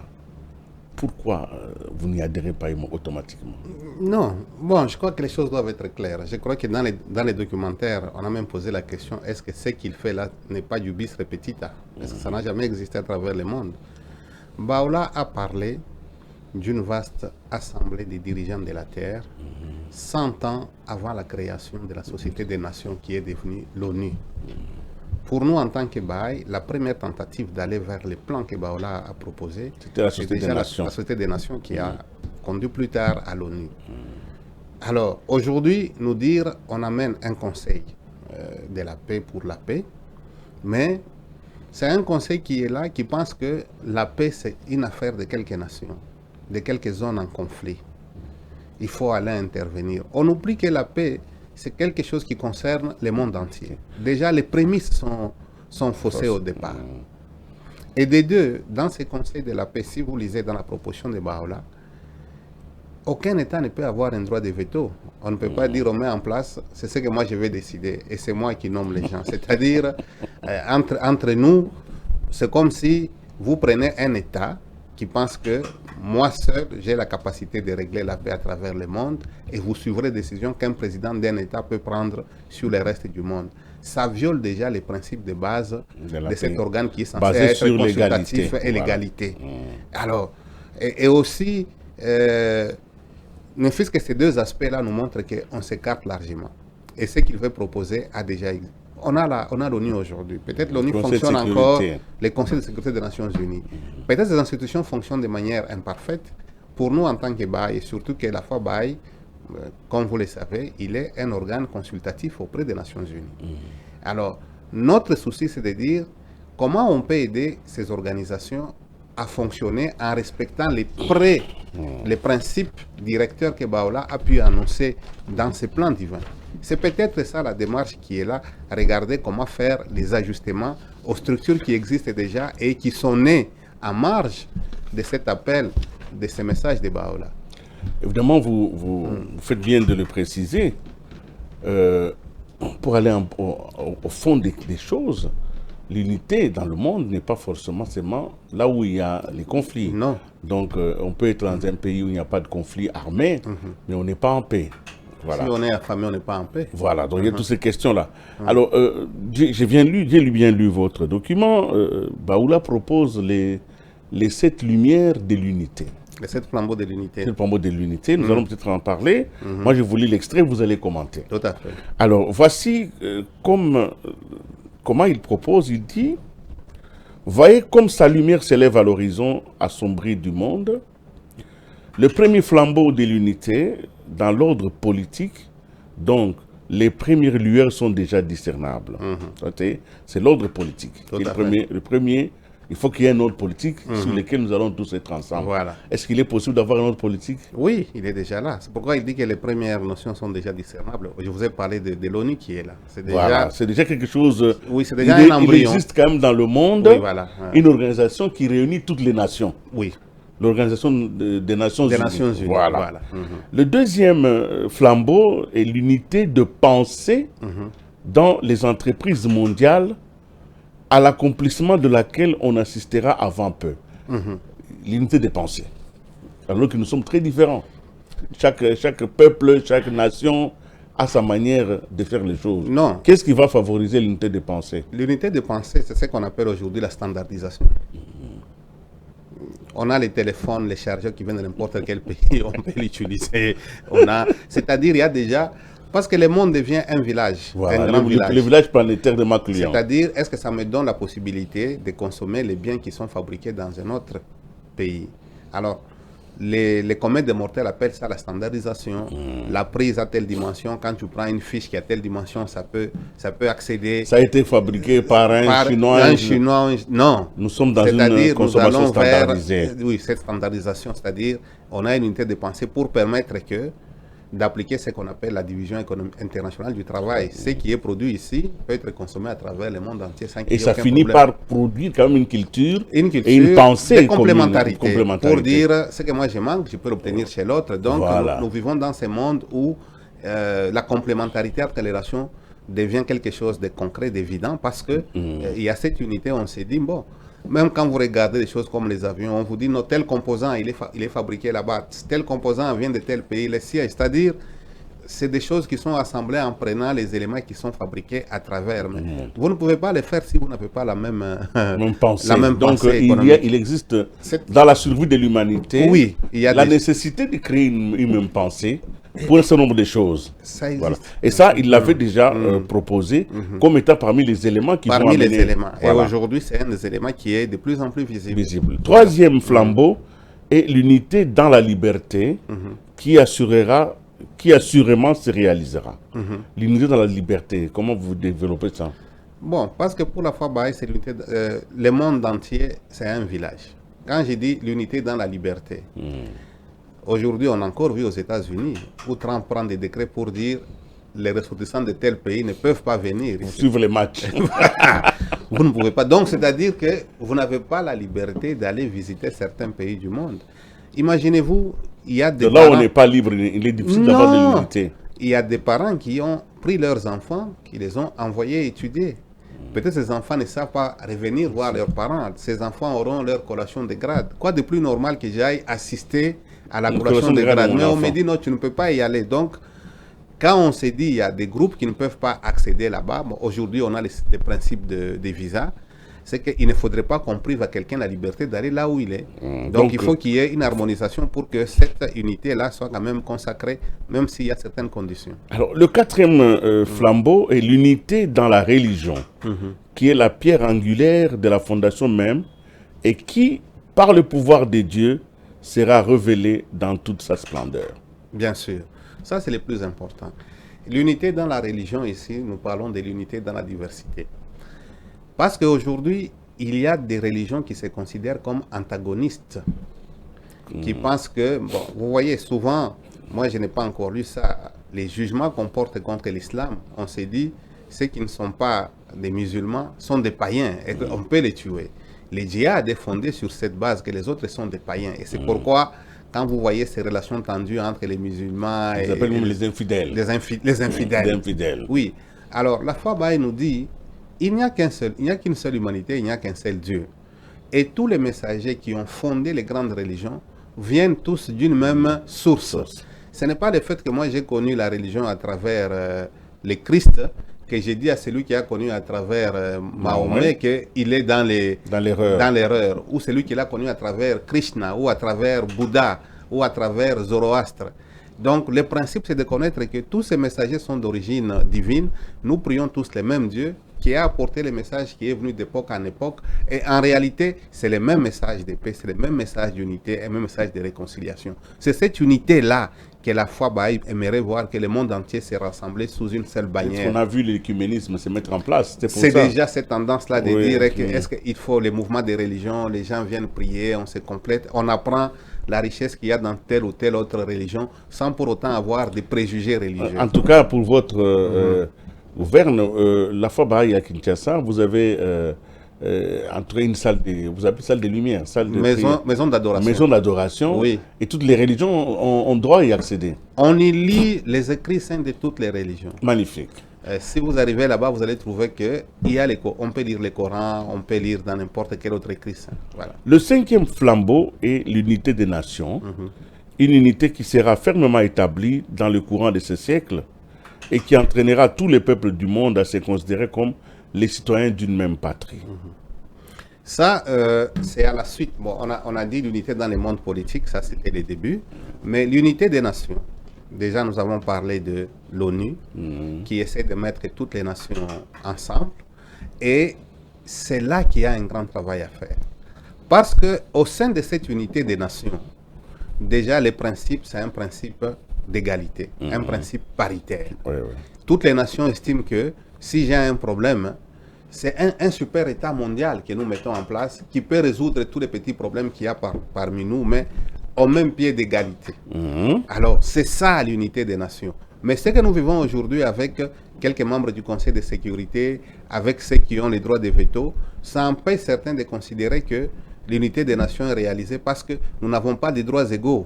pourquoi vous n'y adhérez pas automatiquement? Non, bon, je crois que les choses doivent être claires. Je crois que dans les documentaires, on a même posé la question, est-ce que ce qu'il fait là n'est pas du bis repetita? Parce que ça n'a jamais existé à travers le monde. Bahula a parlé d'une vaste assemblée des dirigeants de la Terre, 100 ans avant la création de la Société des Nations qui est devenue l'ONU. Pour nous, en tant que Baha'i, la première tentative d'aller vers le plan que Bahula a proposé, c'était la Société des Nations qui a conduit plus tard à l'ONU. Alors, aujourd'hui, nous dire, on amène un conseil de la paix pour la paix, mais c'est un conseil qui est là, qui pense que la paix, c'est une affaire de quelques nations, de quelques zones en conflit. Il faut aller intervenir. On oublie que la paix, c'est quelque chose qui concerne le monde entier. Déjà, les prémices sont faussées au départ. Et des deux, dans ces conseils de la paix, si vous lisez dans la proposition de Bahula, aucun État ne peut avoir un droit de veto. On ne peut pas dire on met en place, c'est ce que moi je vais décider et c'est moi qui nomme les gens. C'est-à-dire, entre nous, c'est comme si vous prenez un État qui pense que moi seul, j'ai la capacité de régler la paix à travers le monde et vous suivrez les décisions qu'un président d'un État peut prendre sur le reste du monde. Ça viole déjà les principes de base de cet organe qui est censé être consultatif et l'égalité. Alors, et aussi, ne fût-ce que ces deux aspects-là nous montrent qu'on s'écarte largement. Et ce qu'il veut proposer a déjà existé. On a l'ONU aujourd'hui. Peut-être l'ONU fonctionne encore, le Conseil de sécurité des Nations Unies. Peut-être ces institutions fonctionnent de manière imparfaite. Pour nous, en tant que Baha'i, et surtout que la foi Baha'i, comme vous le savez, il est un organe consultatif auprès des Nations Unies. Alors, notre souci, c'est de dire comment on peut aider ces organisations à fonctionner en respectant les principes directeurs que Bahula a pu annoncer dans ses plans divins. C'est peut-être ça la démarche qui est là, regarder comment faire les ajustements aux structures qui existent déjà et qui sont nées en marge de cet appel, de ce message de Bahula. Évidemment, vous faites bien de le préciser. Pour aller au fond des choses, l'unité dans le monde n'est pas forcément seulement là où il y a les conflits. Non. Donc, on peut être dans un pays où il n'y a pas de conflit armé, mais on n'est pas en paix. Voilà. Si on est affamé, on n'est pas en paix. Voilà, donc il y a toutes ces questions-là. Alors, j'ai bien lu votre document. Bahula propose les 7 lumières de l'unité. Les 7 flambeaux de l'unité. 7 flambeaux de l'unité, nous allons peut-être en parler. Moi, je vous lis l'extrait, vous allez commenter. Tout à fait. Alors, voici comment il propose, il dit « Voyez comme sa lumière s'élève à l'horizon assombri du monde. Le premier flambeau de l'unité, dans l'ordre politique, donc les premières lueurs sont déjà discernables. C'est l'ordre politique. Le il faut qu'il y ait un ordre politique sur lequel nous allons tous être ensemble. Voilà. Est-ce qu'il est possible d'avoir un ordre politique? Oui, il est déjà là. C'est pourquoi il dit que les premières notions sont déjà discernables. Je vous ai parlé de l'ONU qui est là. C'est déjà... Voilà, c'est déjà quelque chose. Oui, c'est déjà un embryon. Il existe quand même dans le monde une organisation qui réunit toutes les nations. Oui. L'Organisation des Nations Unies. Des Nations Unies. Voilà. Le deuxième flambeau est l'unité de pensée dans les entreprises mondiales, à l'accomplissement de laquelle on assistera avant peu. L'unité des pensées. Alors que nous sommes très différents. Chaque peuple, chaque nation a sa manière de faire les choses. Non. Qu'est-ce qui va favoriser l'unité des pensées? L'unité de pensée, c'est ce qu'on appelle aujourd'hui la standardisation. On a les téléphones, les chargeurs qui viennent de n'importe quel pays, on peut l'utiliser. C'est-à-dire, il y a déjà... Parce que le monde devient un village, voilà, un grand village. Le village planétaire de ma cliente. C'est-à-dire, est-ce que ça me donne la possibilité de consommer les biens qui sont fabriqués dans un autre pays? Alors, les comètes de mortels appellent ça la standardisation, la prise à telle dimension. Quand tu prends une fiche qui a telle dimension, ça peut accéder. Ça a été fabriqué par un Chinois. Non. Nous sommes dans une consommation standardisée. Oui, cette standardisation, c'est-à-dire, on a une unité de pensée pour permettre d'appliquer ce qu'on appelle la division internationale du travail. Ce qui est produit ici peut être consommé à travers le monde entier sans qu'il y ait aucun problème. Et ça finit par produire quand même une culture et une de pensée complémentarité. Pour dire ce que moi je manque, je peux l'obtenir chez l'autre. Donc voilà. nous vivons dans ce monde où la complémentarité entre les nations devient quelque chose de concret, d'évident, parce que il y a cette unité, on s'est dit, bon, même quand vous regardez des choses comme les avions, on vous dit, non, tel composant, il est fabriqué là-bas, tel composant vient de tel pays, les sièges. C'est-à-dire, c'est des choses qui sont assemblées en prenant les éléments qui sont fabriqués à travers. Mais vous ne pouvez pas les faire si vous n'avez pas la même pensée. Donc, il existe dans la survie de l'humanité la nécessité de créer une même pensée pour un certain nombre de choses. Ça voilà. Et ça, il l'avait déjà proposé comme étant parmi les éléments qui vont amener... les éléments. Voilà. Et aujourd'hui, c'est un des éléments qui est de plus en plus visible. Troisième flambeau est l'unité dans la liberté qui assurément se réalisera. L'unité dans la liberté, comment vous développez ça? Bon, parce que pour la foi Baha'i, c'est l'unité. Le monde entier, c'est un village. Quand je dis l'unité dans la liberté, aujourd'hui, on a encore vu aux États-Unis où Trump prend des décrets pour dire les ressortissants de tel pays ne peuvent pas venir ici. Suivre les matchs. Vous ne pouvez pas. Donc, c'est-à-dire que vous n'avez pas la liberté d'aller visiter certains pays du monde. Imaginez-vous, il y a des parents... Là où on n'est pas libre, il est difficile d'avoir de l'unité. Il y a des parents qui ont pris leurs enfants, qui les ont envoyés étudier. Peut-être ces enfants ne savent pas revenir voir leurs parents. Ces enfants auront leur collation de grade. Quoi de plus normal que j'aille assister à la collation de grade? Mais on me dit non, tu ne peux pas y aller. Donc, quand on s'est dit il y a des groupes qui ne peuvent pas accéder là-bas, bon, aujourd'hui on a les principes des visas, c'est qu'il ne faudrait pas qu'on prive à quelqu'un la liberté d'aller là où il est. Donc il faut qu'il y ait une harmonisation pour que cette unité-là soit quand même consacrée, même s'il y a certaines conditions. Alors le quatrième flambeau est l'unité dans la religion, qui est la pierre angulaire de la fondation même, et qui, par le pouvoir de Dieu, sera révélée dans toute sa splendeur. Bien sûr. Ça, c'est le plus important. L'unité dans la religion, ici, nous parlons de l'unité dans la diversité. Parce qu'aujourd'hui, il y a des religions qui se considèrent comme antagonistes, qui pensent que, bon, vous voyez, souvent, moi je n'ai pas encore lu ça, les jugements qu'on porte contre l'islam, on s'est dit, ceux qui ne sont pas des musulmans sont des païens, et qu'on peut les tuer. Les djihad est fondé sur cette base, que les autres sont des païens. Et c'est pourquoi... Quand vous voyez ces relations tendues entre les musulmans et les infidèles. Les infidèles. Oui. Alors, la foi Baha'i nous dit, il n'y a qu'une seule humanité, il n'y a qu'un seul Dieu. Et tous les messagers qui ont fondé les grandes religions viennent tous d'une même source. Ce n'est pas le fait que moi j'ai connu la religion à travers le Christ, que j'ai dit à celui qui a connu à travers Mahomet qu'il est dans l'erreur, ou celui qui l'a connu à travers Krishna, ou à travers Bouddha, ou à travers Zoroastre. Donc le principe c'est de connaître que tous ces messagers sont d'origine divine, nous prions tous le même Dieu qui a apporté le message qui est venu d'époque en époque, et en réalité c'est le même message de paix, c'est le même message d'unité, et le même message de réconciliation. C'est cette unité-là que la foi Baha'i aimerait voir que le monde entier s'est rassemblé sous une seule bannière. On a vu l'écuménisme se mettre en place. C'est déjà cette tendance-là de Oui, dire que oui. est-ce qu'il faut les mouvements des religions, les gens viennent prier, on se complète, on apprend la richesse qu'il y a dans telle ou telle autre religion sans pour autant avoir des préjugés religieux. En tout cas, pour votre gouverne, la foi Baha'i à Kinshasa, vous avez entré une salle de, vous appelez salle de lumière, salle de maison d'adoration. Maison d'adoration. Oui. Et toutes les religions ont droit à y accéder. On y lit les écrits saints de toutes les religions. Magnifique. Si vous arrivez là-bas, vous allez trouver que on peut lire le Coran, on peut lire dans n'importe quel autre écrit saint. Voilà. Le 5e flambeau est l'unité des nations, une unité qui sera fermement établie dans le courant de ce siècle et qui entraînera tous les peuples du monde à se considérer comme les citoyens d'une même patrie. Ça, c'est à la suite. Bon, on a dit l'unité dans le monde politique, ça c'était le début, mais l'unité des nations. Déjà, nous avons parlé de l'ONU, qui essaie de mettre toutes les nations ensemble, et c'est là qu'il y a un grand travail à faire. Parce qu'au sein de cette unité des nations, déjà, le principe, c'est un principe d'égalité, un principe paritaire. Oui, oui. Toutes les nations estiment que si j'ai un problème, c'est un super État mondial que nous mettons en place qui peut résoudre tous les petits problèmes qu'il y a parmi nous, mais au même pied d'égalité. Alors, c'est ça l'unité des nations. Mais ce que nous vivons aujourd'hui avec quelques membres du Conseil de sécurité, avec ceux qui ont les droits de veto, ça empêche certains de considérer que l'unité des nations est réalisée parce que nous n'avons pas de droits égaux.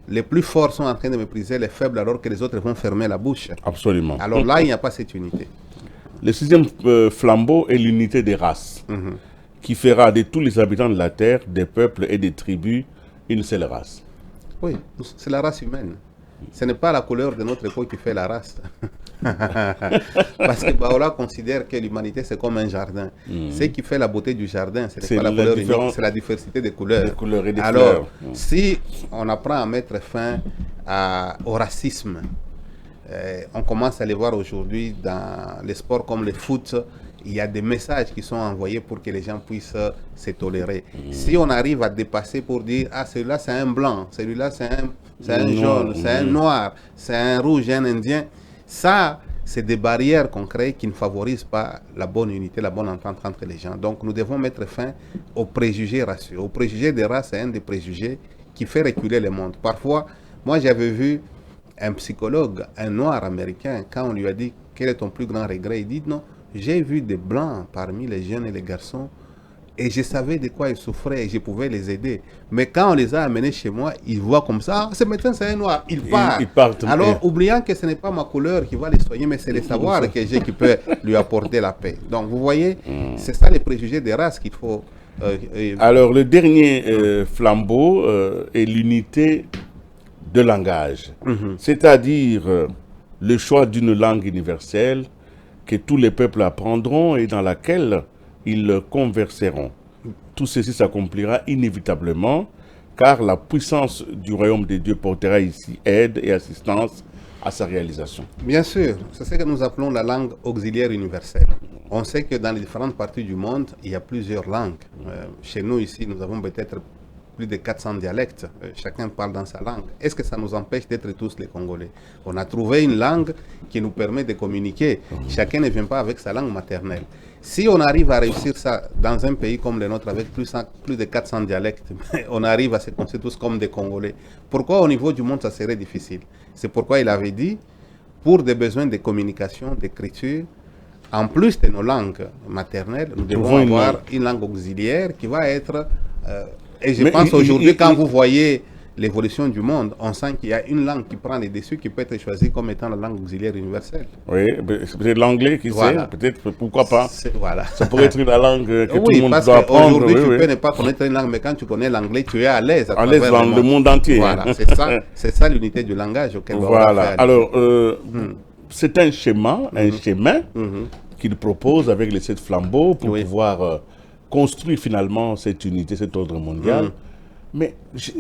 Les plus forts sont en train de mépriser les faibles alors que les autres vont fermer la bouche. Absolument. Alors là, il n'y a pas cette unité. Le 6e flambeau est l'unité des races, qui fera de tous les habitants de la terre, des peuples et des tribus, une seule race. Oui, c'est la race humaine. Ce n'est pas la couleur de notre peau qui fait la race. Parce que Baola considère que l'humanité c'est comme un jardin. Ce qui fait la beauté du jardin, ce n'est pas la couleur unique, c'est la diversité des couleurs. Des couleurs et des Alors, fleurs. si on apprend à mettre fin au racisme, on commence à les voir aujourd'hui dans les sports comme le foot, il y a des messages qui sont envoyés pour que les gens puissent se tolérer. Si on arrive à dépasser pour dire, ah celui-là c'est un blanc, celui-là c'est un jaune, c'est un noir, c'est un rouge, un indien, ça c'est des barrières qu'on crée qui ne favorisent pas la bonne unité, la bonne entente entre les gens. Donc nous devons mettre fin aux préjugés raciaux. Au préjugé des races, c'est un des préjugés qui fait reculer le monde. Parfois, moi j'avais vu un psychologue, un noir américain, quand on lui a dit quel est ton plus grand regret, il dit non, j'ai vu des blancs parmi les jeunes et les garçons et je savais de quoi ils souffraient et je pouvais les aider. Mais quand on les a amenés chez moi, ils voient comme ça, ah, ce médecin c'est un noir, ils partent. Alors, oubliant que ce n'est pas ma couleur qui va les soigner, mais c'est le savoir que j'ai qui peut lui apporter la paix. Donc, vous voyez, c'est ça les préjugés des races qu'il faut... Alors, le dernier flambeau est l'unité de langage, c'est-à-dire le choix d'une langue universelle que tous les peuples apprendront et dans laquelle ils converseront. Tout ceci s'accomplira inévitablement car la puissance du royaume de Dieu portera ici aide et assistance à sa réalisation. Bien sûr, c'est ce que nous appelons la langue auxiliaire universelle. On sait que dans les différentes parties du monde, il y a plusieurs langues. Chez nous ici, nous avons peut-être plus de 400 dialectes. Chacun parle dans sa langue. Est-ce que ça nous empêche d'être tous les Congolais? On a trouvé une langue qui nous permet de communiquer. Chacun ne vient pas avec sa langue maternelle. Si on arrive à réussir ça dans un pays comme le nôtre avec plus de 400 dialectes, on arrive à se considérer tous comme des Congolais. Pourquoi au niveau du monde ça serait difficile? C'est pourquoi il avait dit, pour des besoins de communication, d'écriture, en plus de nos langues maternelles, nous devons avoir une langue auxiliaire qui va être... et je pense aujourd'hui, quand vous voyez l'évolution du monde, on sent qu'il y a une langue qui prend les dessus, qui peut être choisie comme étant la langue auxiliaire universelle. Oui, c'est peut-être l'anglais qui sait, peut-être, pourquoi pas. Voilà. Ça pourrait être la langue que tout le monde parce doit apprendre. Aujourd'hui, tu peux ne pas connaître une langue, mais quand tu connais l'anglais, tu es à l'aise. À l'aise dans le monde entier. Voilà, c'est ça l'unité du langage auquel on va faire. Alors, c'est un schéma, qu'il propose avec les 7 flambeaux pour pouvoir construire finalement cette unité, cet ordre mondial. Mais je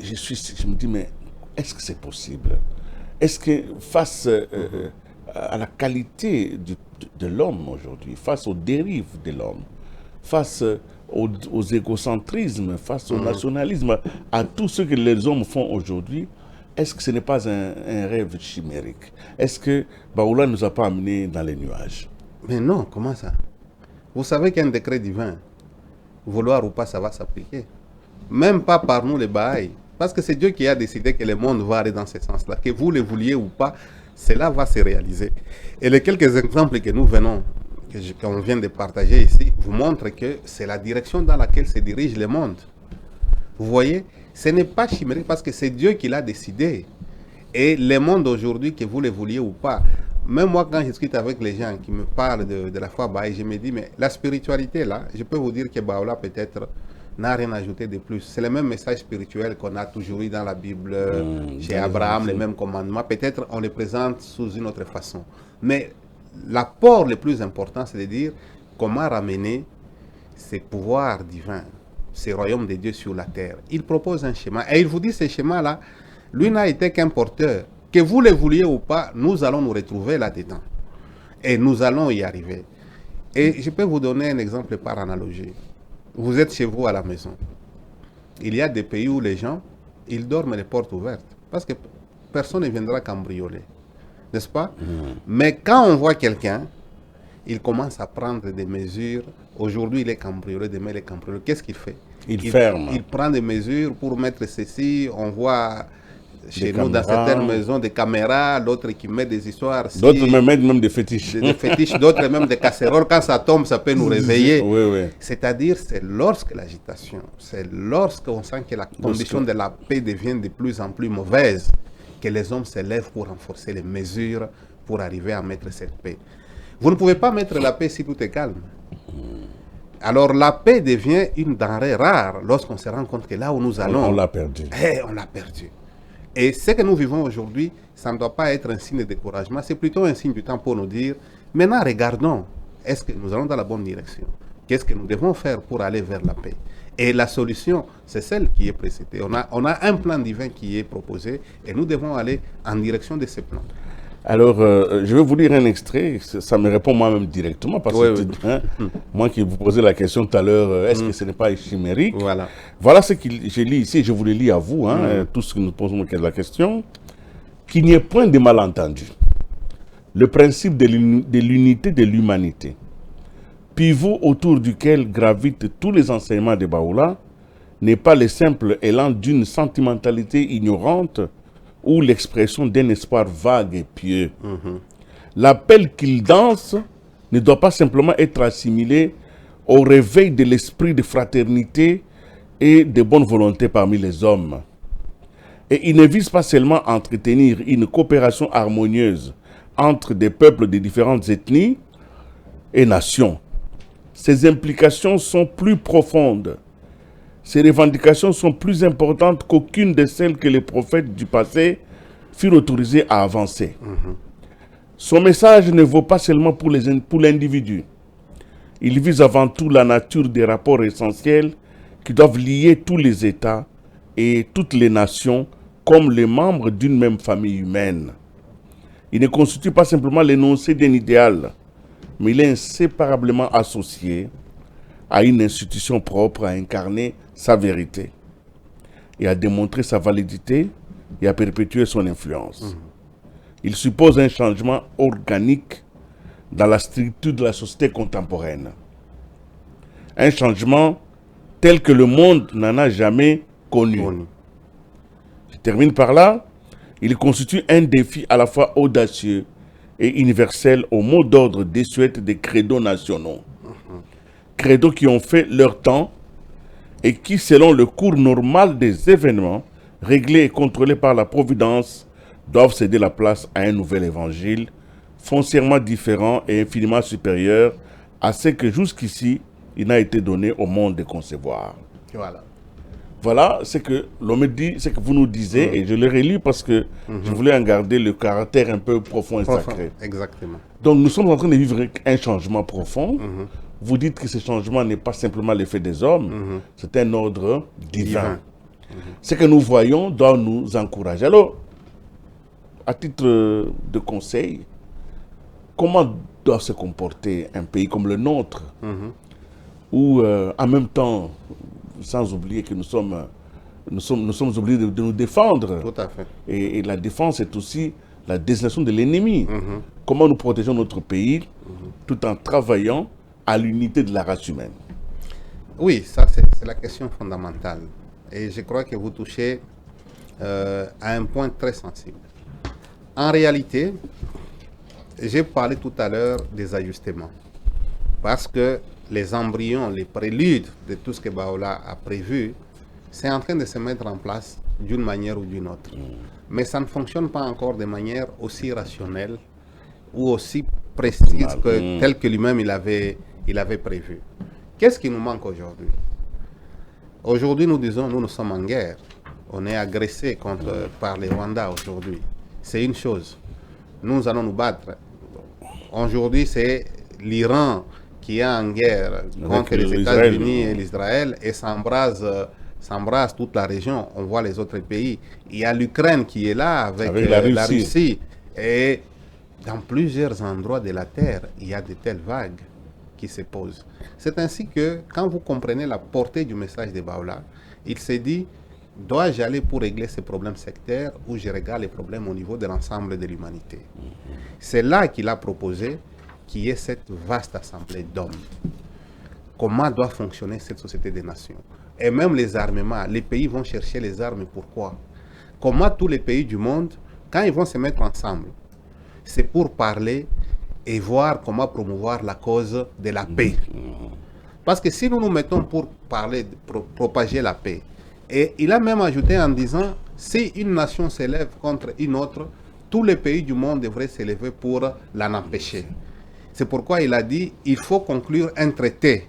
me dis, mais est-ce que c'est possible? Est-ce que face à la qualité de l'homme aujourd'hui, face aux dérives de l'homme, face aux égocentrismes, face au nationalisme, à tout ce que les hommes font aujourd'hui, est-ce que ce n'est pas un rêve chimérique? Est-ce que Baoula ne nous a pas amenés dans les nuages? Mais non, comment ça? Vous savez qu'il y a un décret divin. Vouloir ou pas, ça va s'appliquer. Même pas par nous les Bahaïs. Parce que c'est Dieu qui a décidé que le monde va aller dans ce sens-là. Que vous le vouliez ou pas, cela va se réaliser. Et les quelques exemples que nous venons, qu'on vient de partager ici, vous montrent que c'est la direction dans laquelle se dirige le monde. Vous voyez, ce n'est pas chimérique parce que c'est Dieu qui l'a décidé. Et le monde aujourd'hui, que vous le vouliez ou pas, même moi quand je discute avec les gens qui me parlent de la foi Bahaï, je me dis, mais la spiritualité là, je peux vous dire que Baoula peut-être n'a rien ajouté de plus. C'est le même message spirituel qu'on a toujours eu dans la Bible, chez Abraham, les mêmes commandements. Peut-être on les présente sous une autre façon. Mais l'apport le plus important, c'est de dire comment ramener ces pouvoirs divins, ces royaumes de Dieu sur la terre. Il propose un schéma. Et il vous dit, ce schéma-là, lui n'a été qu'un porteur. Que vous le vouliez ou pas, nous allons nous retrouver là-dedans. Et nous allons y arriver. Et je peux vous donner un exemple par analogie. Vous êtes chez vous à la maison. Il y a des pays où les gens, ils dorment les portes ouvertes. Parce que personne ne viendra cambrioler. N'est-ce pas? Mais quand on voit quelqu'un, il commence à prendre des mesures. Aujourd'hui, il est cambriolé, demain, il est cambriolé. Qu'est-ce qu'il fait? Il ferme. Il prend des mesures pour mettre ceci. On voit chez nous, dans certaines maisons, des caméras, d'autres qui mettent des histoires. D'autres mettent même des fétiches. Des fétiches, d'autres même des casseroles. Quand ça tombe, ça peut nous réveiller. Oui, oui. C'est-à-dire, c'est lorsque l'agitation, c'est lorsqu'on sent que la condition de la paix devient de plus en plus mauvaise, que les hommes se lèvent pour renforcer les mesures, pour arriver à mettre cette paix. Vous ne pouvez pas mettre la paix si tout est calme. Alors la paix devient une denrée rare lorsqu'on se rend compte que là où nous allons... On l'a perdu. On l'a perdu. Et ce que nous vivons aujourd'hui, ça ne doit pas être un signe de découragement, c'est plutôt un signe du temps pour nous dire, maintenant regardons, est-ce que nous allons dans la bonne direction? Qu'est-ce que nous devons faire pour aller vers la paix? Et la solution, c'est celle qui est précédée. On a un plan divin qui est proposé et nous devons aller en direction de ce plan. Alors, je vais vous lire un extrait, ça me répond moi-même directement, parce que moi qui vous posais la question tout à l'heure, est-ce que ce n'est pas chimérique? Voilà ce que je lis ici, je vous le lis à vous, tout ce que nous posons la question. Qu'il n'y ait point de malentendu. Le principe de l'unité de l'humanité, pivot autour duquel gravitent tous les enseignements de Baoula, n'est pas le simple élan d'une sentimentalité ignorante ou l'expression d'un espoir vague et pieux. L'appel qu'il danse ne doit pas simplement être assimilé au réveil de l'esprit de fraternité et de bonne volonté parmi les hommes. Et il ne vise pas seulement à entretenir une coopération harmonieuse entre des peuples de différentes ethnies et nations. Ses implications sont plus profondes. Ces revendications sont plus importantes qu'aucune de celles que les prophètes du passé furent autorisés à avancer. Son message ne vaut pas seulement pour l'individu. Il vise avant tout la nature des rapports essentiels qui doivent lier tous les États et toutes les nations comme les membres d'une même famille humaine. Il ne constitue pas simplement l'énoncé d'un idéal, mais il est inséparablement associé à une institution propre à incarner sa vérité et à démontrer sa validité et à perpétuer son influence. Il suppose un changement organique dans la structure de la société contemporaine. Un changement tel que le monde n'en a jamais connu. Je termine par là. Il constitue un défi à la fois audacieux et universel au mot d'ordre désuète des credos nationaux. Credos qui ont fait leur temps et qui, selon le cours normal des événements, réglés et contrôlés par la Providence, doivent céder la place à un nouvel évangile, foncièrement différent et infiniment supérieur à ce que jusqu'ici, il n'a été donné au monde de concevoir. Voilà ce que l'homme dit, ce que vous nous disiez, et je le relis parce que je voulais en garder le caractère un peu profond et sacré. Exactement. Donc nous sommes en train de vivre un changement profond. Vous dites que ce changement n'est pas simplement l'effet des hommes, c'est un ordre divin. Ce que nous voyons doit nous encourager. Alors, à titre de conseil, comment doit se comporter un pays comme le nôtre, où en même temps, sans oublier que nous sommes nous sommes obligés de nous défendre. Tout à fait. Et la défense est aussi la désignation de l'ennemi. Comment nous protégeons notre pays tout en travaillant à l'unité de la race humaine. Oui, ça c'est la question fondamentale. Et je crois que vous touchez à un point très sensible. En réalité, j'ai parlé tout à l'heure des ajustements. Parce que les embryons, les préludes de tout ce que Baola a prévu, c'est en train de se mettre en place d'une manière ou d'une autre. Mais ça ne fonctionne pas encore de manière aussi rationnelle ou aussi précise que telle que lui-même il avait prévu. Qu'est-ce qui nous manque aujourd'hui? Aujourd'hui, nous disons, nous sommes en guerre. On est agressé par les Rwandais aujourd'hui. C'est une chose. Nous allons nous battre. Aujourd'hui, c'est l'Iran qui est en guerre contre les États-Unis et l'Israël et s'embrase toute la région. On voit les autres pays. Il y a l'Ukraine qui est là avec la Russie. Et dans plusieurs endroits de la Terre, il y a de telles vagues qui se posent. C'est ainsi que, quand vous comprenez la portée du message de Baola, il s'est dit, dois-je aller pour régler ces problèmes sectaires ou je regarde les problèmes au niveau de l'ensemble de l'humanité? C'est là qu'il a proposé qu'il y ait cette vaste assemblée d'hommes. Comment doit fonctionner cette société des nations? Et même les armements, les pays vont chercher les armes. Pourquoi? Comment tous les pays du monde, quand ils vont se mettre ensemble, c'est pour parler et voir comment promouvoir la cause de la paix. Parce que si nous nous mettons pour parler, propager la paix, et il a même ajouté en disant, si une nation s'élève contre une autre, tous les pays du monde devraient s'élever pour l'en empêcher. C'est pourquoi il a dit, il faut conclure un traité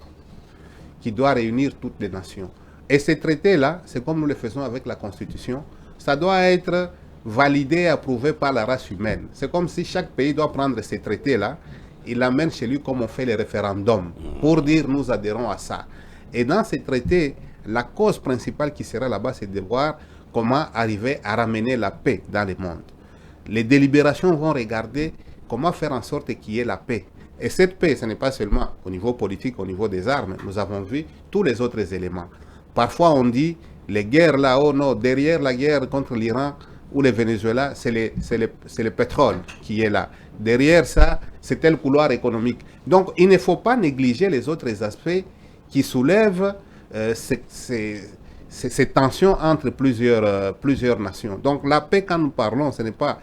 qui doit réunir toutes les nations. Et ce traité-là, c'est comme nous le faisons avec la Constitution, ça doit être validé et approuvé par la race humaine. C'est comme si chaque pays doit prendre ces traités-là, il l'amène chez lui comme on fait les référendums, pour dire nous adhérons à ça. Et dans ces traités, la cause principale qui sera là-bas, c'est de voir comment arriver à ramener la paix dans le monde. Les délibérations vont regarder comment faire en sorte qu'il y ait la paix. Et cette paix, ce n'est pas seulement au niveau politique, au niveau des armes. Nous avons vu tous les autres éléments. Parfois, on dit, les guerres là, oh non, derrière la guerre contre l'Iran ou le Venezuela, c'est le pétrole qui est là. Derrière ça, c'est tel couloir économique. Donc, il ne faut pas négliger les autres aspects qui soulèvent ces tensions entre plusieurs nations. Donc, la paix, quand nous parlons, ce n'est pas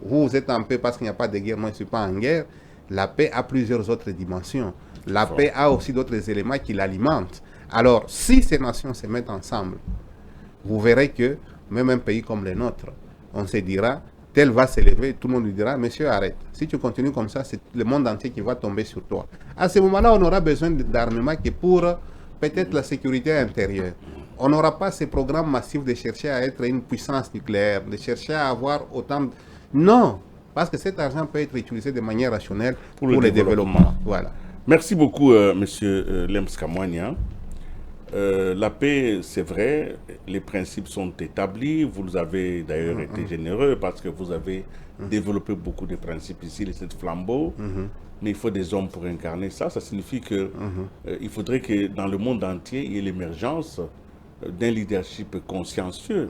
vous êtes en paix parce qu'il n'y a pas de guerre, moi je ne suis pas en guerre. La paix a plusieurs autres dimensions. La paix a aussi d'autres éléments qui l'alimentent. Alors, si ces nations se mettent ensemble, vous verrez que même un pays comme le nôtre, on se dira, tel va s'élever, tout le monde lui dira, monsieur, arrête. Si tu continues comme ça, c'est le monde entier qui va tomber sur toi. À ce moment-là, on aura besoin d'armements qui pour peut-être la sécurité intérieure. On n'aura pas ces programmes massifs de chercher à être une puissance nucléaire, de chercher à avoir autant de... Non, parce que cet argent peut être utilisé de manière rationnelle pour le développement. Voilà. Merci beaucoup, monsieur Lems Kamwania. La paix, c'est vrai, les principes sont établis. Vous avez d'ailleurs été généreux parce que vous avez développé beaucoup de principes ici, les 7 flambeaux. Mais il faut des hommes pour incarner ça. Ça signifie que il faudrait que dans le monde entier, il y ait l'émergence d'un leadership consciencieux.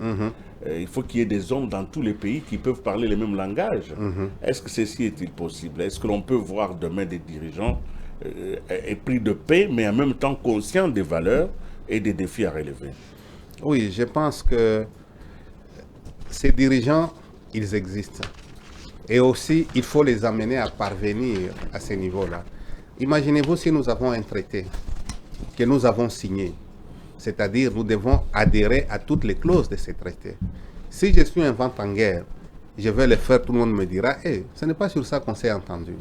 Il faut qu'il y ait des hommes dans tous les pays qui peuvent parler le même langage. Est-ce que ceci est-il possible? Est-ce que l'on peut voir demain des dirigeants épris de paix, mais en même temps conscients des valeurs et des défis à relever? Oui, je pense que ces dirigeants, ils existent. Et aussi, il faut les amener à parvenir à ce niveau-là. Imaginez-vous si nous avons un traité que nous avons signé. C'est-à-dire, nous devons adhérer à toutes les clauses de ce traité. Si je suis un vent en guerre, je vais le faire, tout le monde me dira, hey, ce n'est pas sur ça qu'on s'est entendu.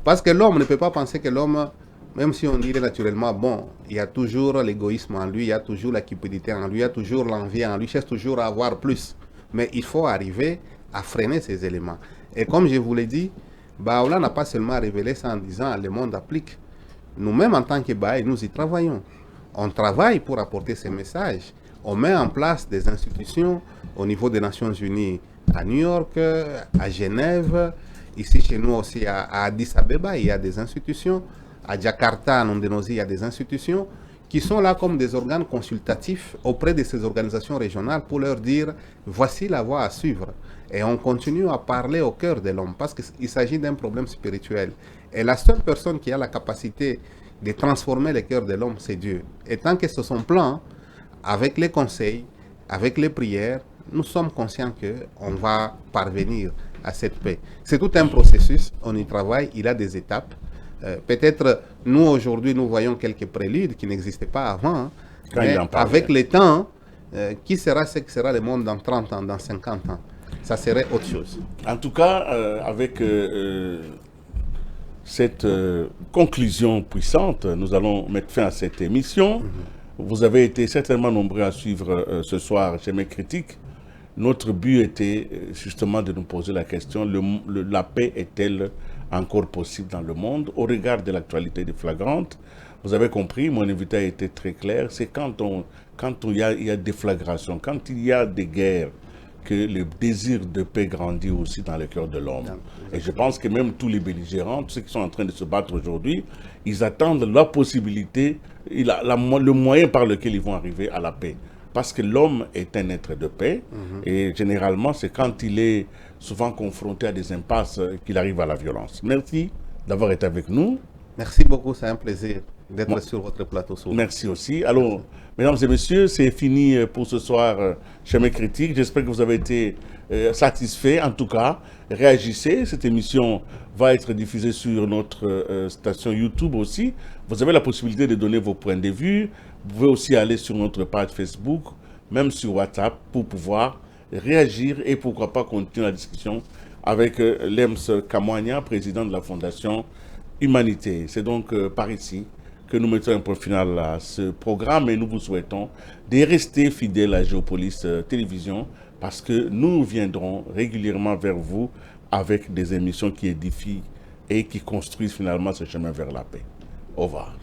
Parce que l'homme ne peut pas penser que l'homme, même si on dit il est naturellement bon, il y a toujours l'égoïsme en lui, il y a toujours la cupidité en lui, il y a toujours l'envie en lui, il cherche toujours à avoir plus. Mais il faut arriver à freiner ces éléments. Et comme je vous l'ai dit, Baola n'a pas seulement révélé ça en disant le monde applique. Nous-mêmes, en tant que Baha'i, nous y travaillons. On travaille pour apporter ces messages. On met en place des institutions au niveau des Nations Unies à New York, à Genève, ici chez nous aussi à Addis Abeba, il y a des institutions. À Jakarta, en Indonésie, il y a des institutions qui sont là comme des organes consultatifs auprès de ces organisations régionales pour leur dire voici la voie à suivre. Et on continue à parler au cœur de l'homme parce qu'il s'agit d'un problème spirituel. Et la seule personne qui a la capacité de transformer le cœur de l'homme, c'est Dieu. Et tant que c'est son plan, avec les conseils, avec les prières, nous sommes conscients qu'on va parvenir à cette paix. C'est tout un processus, on y travaille, il a des étapes. Peut-être nous aujourd'hui nous voyons quelques préludes qui n'existaient pas avant, mais avec le temps, qui sera ce que sera le monde dans 30 ans, dans 50 ans? Ça serait autre chose. En tout cas, avec cette conclusion puissante, nous allons mettre fin à cette émission. Vous avez été certainement nombreux à suivre ce soir chez Mes Critiques. Notre but était justement de nous poser la question, la paix est-elle encore possible dans le monde au regard de l'actualité flagrante? Vous avez compris, mon invité a été très clair, c'est quand il y a déflagration, quand il y a des guerres, que le désir de paix grandit aussi dans le cœur de l'homme. Et je pense que même tous les belligérants, tous ceux qui sont en train de se battre aujourd'hui, ils attendent la possibilité, le moyen par lequel ils vont arriver à la paix. Parce que l'homme est un être de paix, et généralement, c'est quand il est souvent confronté à des impasses qu'il arrive à la violence. Merci d'avoir été avec nous. Merci beaucoup, c'est un plaisir d'être sur votre plateau. Merci aussi. Alors, mesdames et messieurs, c'est fini pour ce soir chez Mes Critiques. J'espère que vous avez été satisfaits. En tout cas, réagissez. Cette émission va être diffusée sur notre station YouTube aussi. Vous avez la possibilité de donner vos points de vue. Vous pouvez aussi aller sur notre page Facebook, même sur WhatsApp, pour pouvoir réagir et pourquoi pas continuer la discussion avec Lems Kamwanya, président de la Fondation Humanité. C'est donc par ici que nous mettons un point final à ce programme et nous vous souhaitons de rester fidèles à Géopolis Télévision parce que nous viendrons régulièrement vers vous avec des émissions qui édifient et qui construisent finalement ce chemin vers la paix. Au revoir.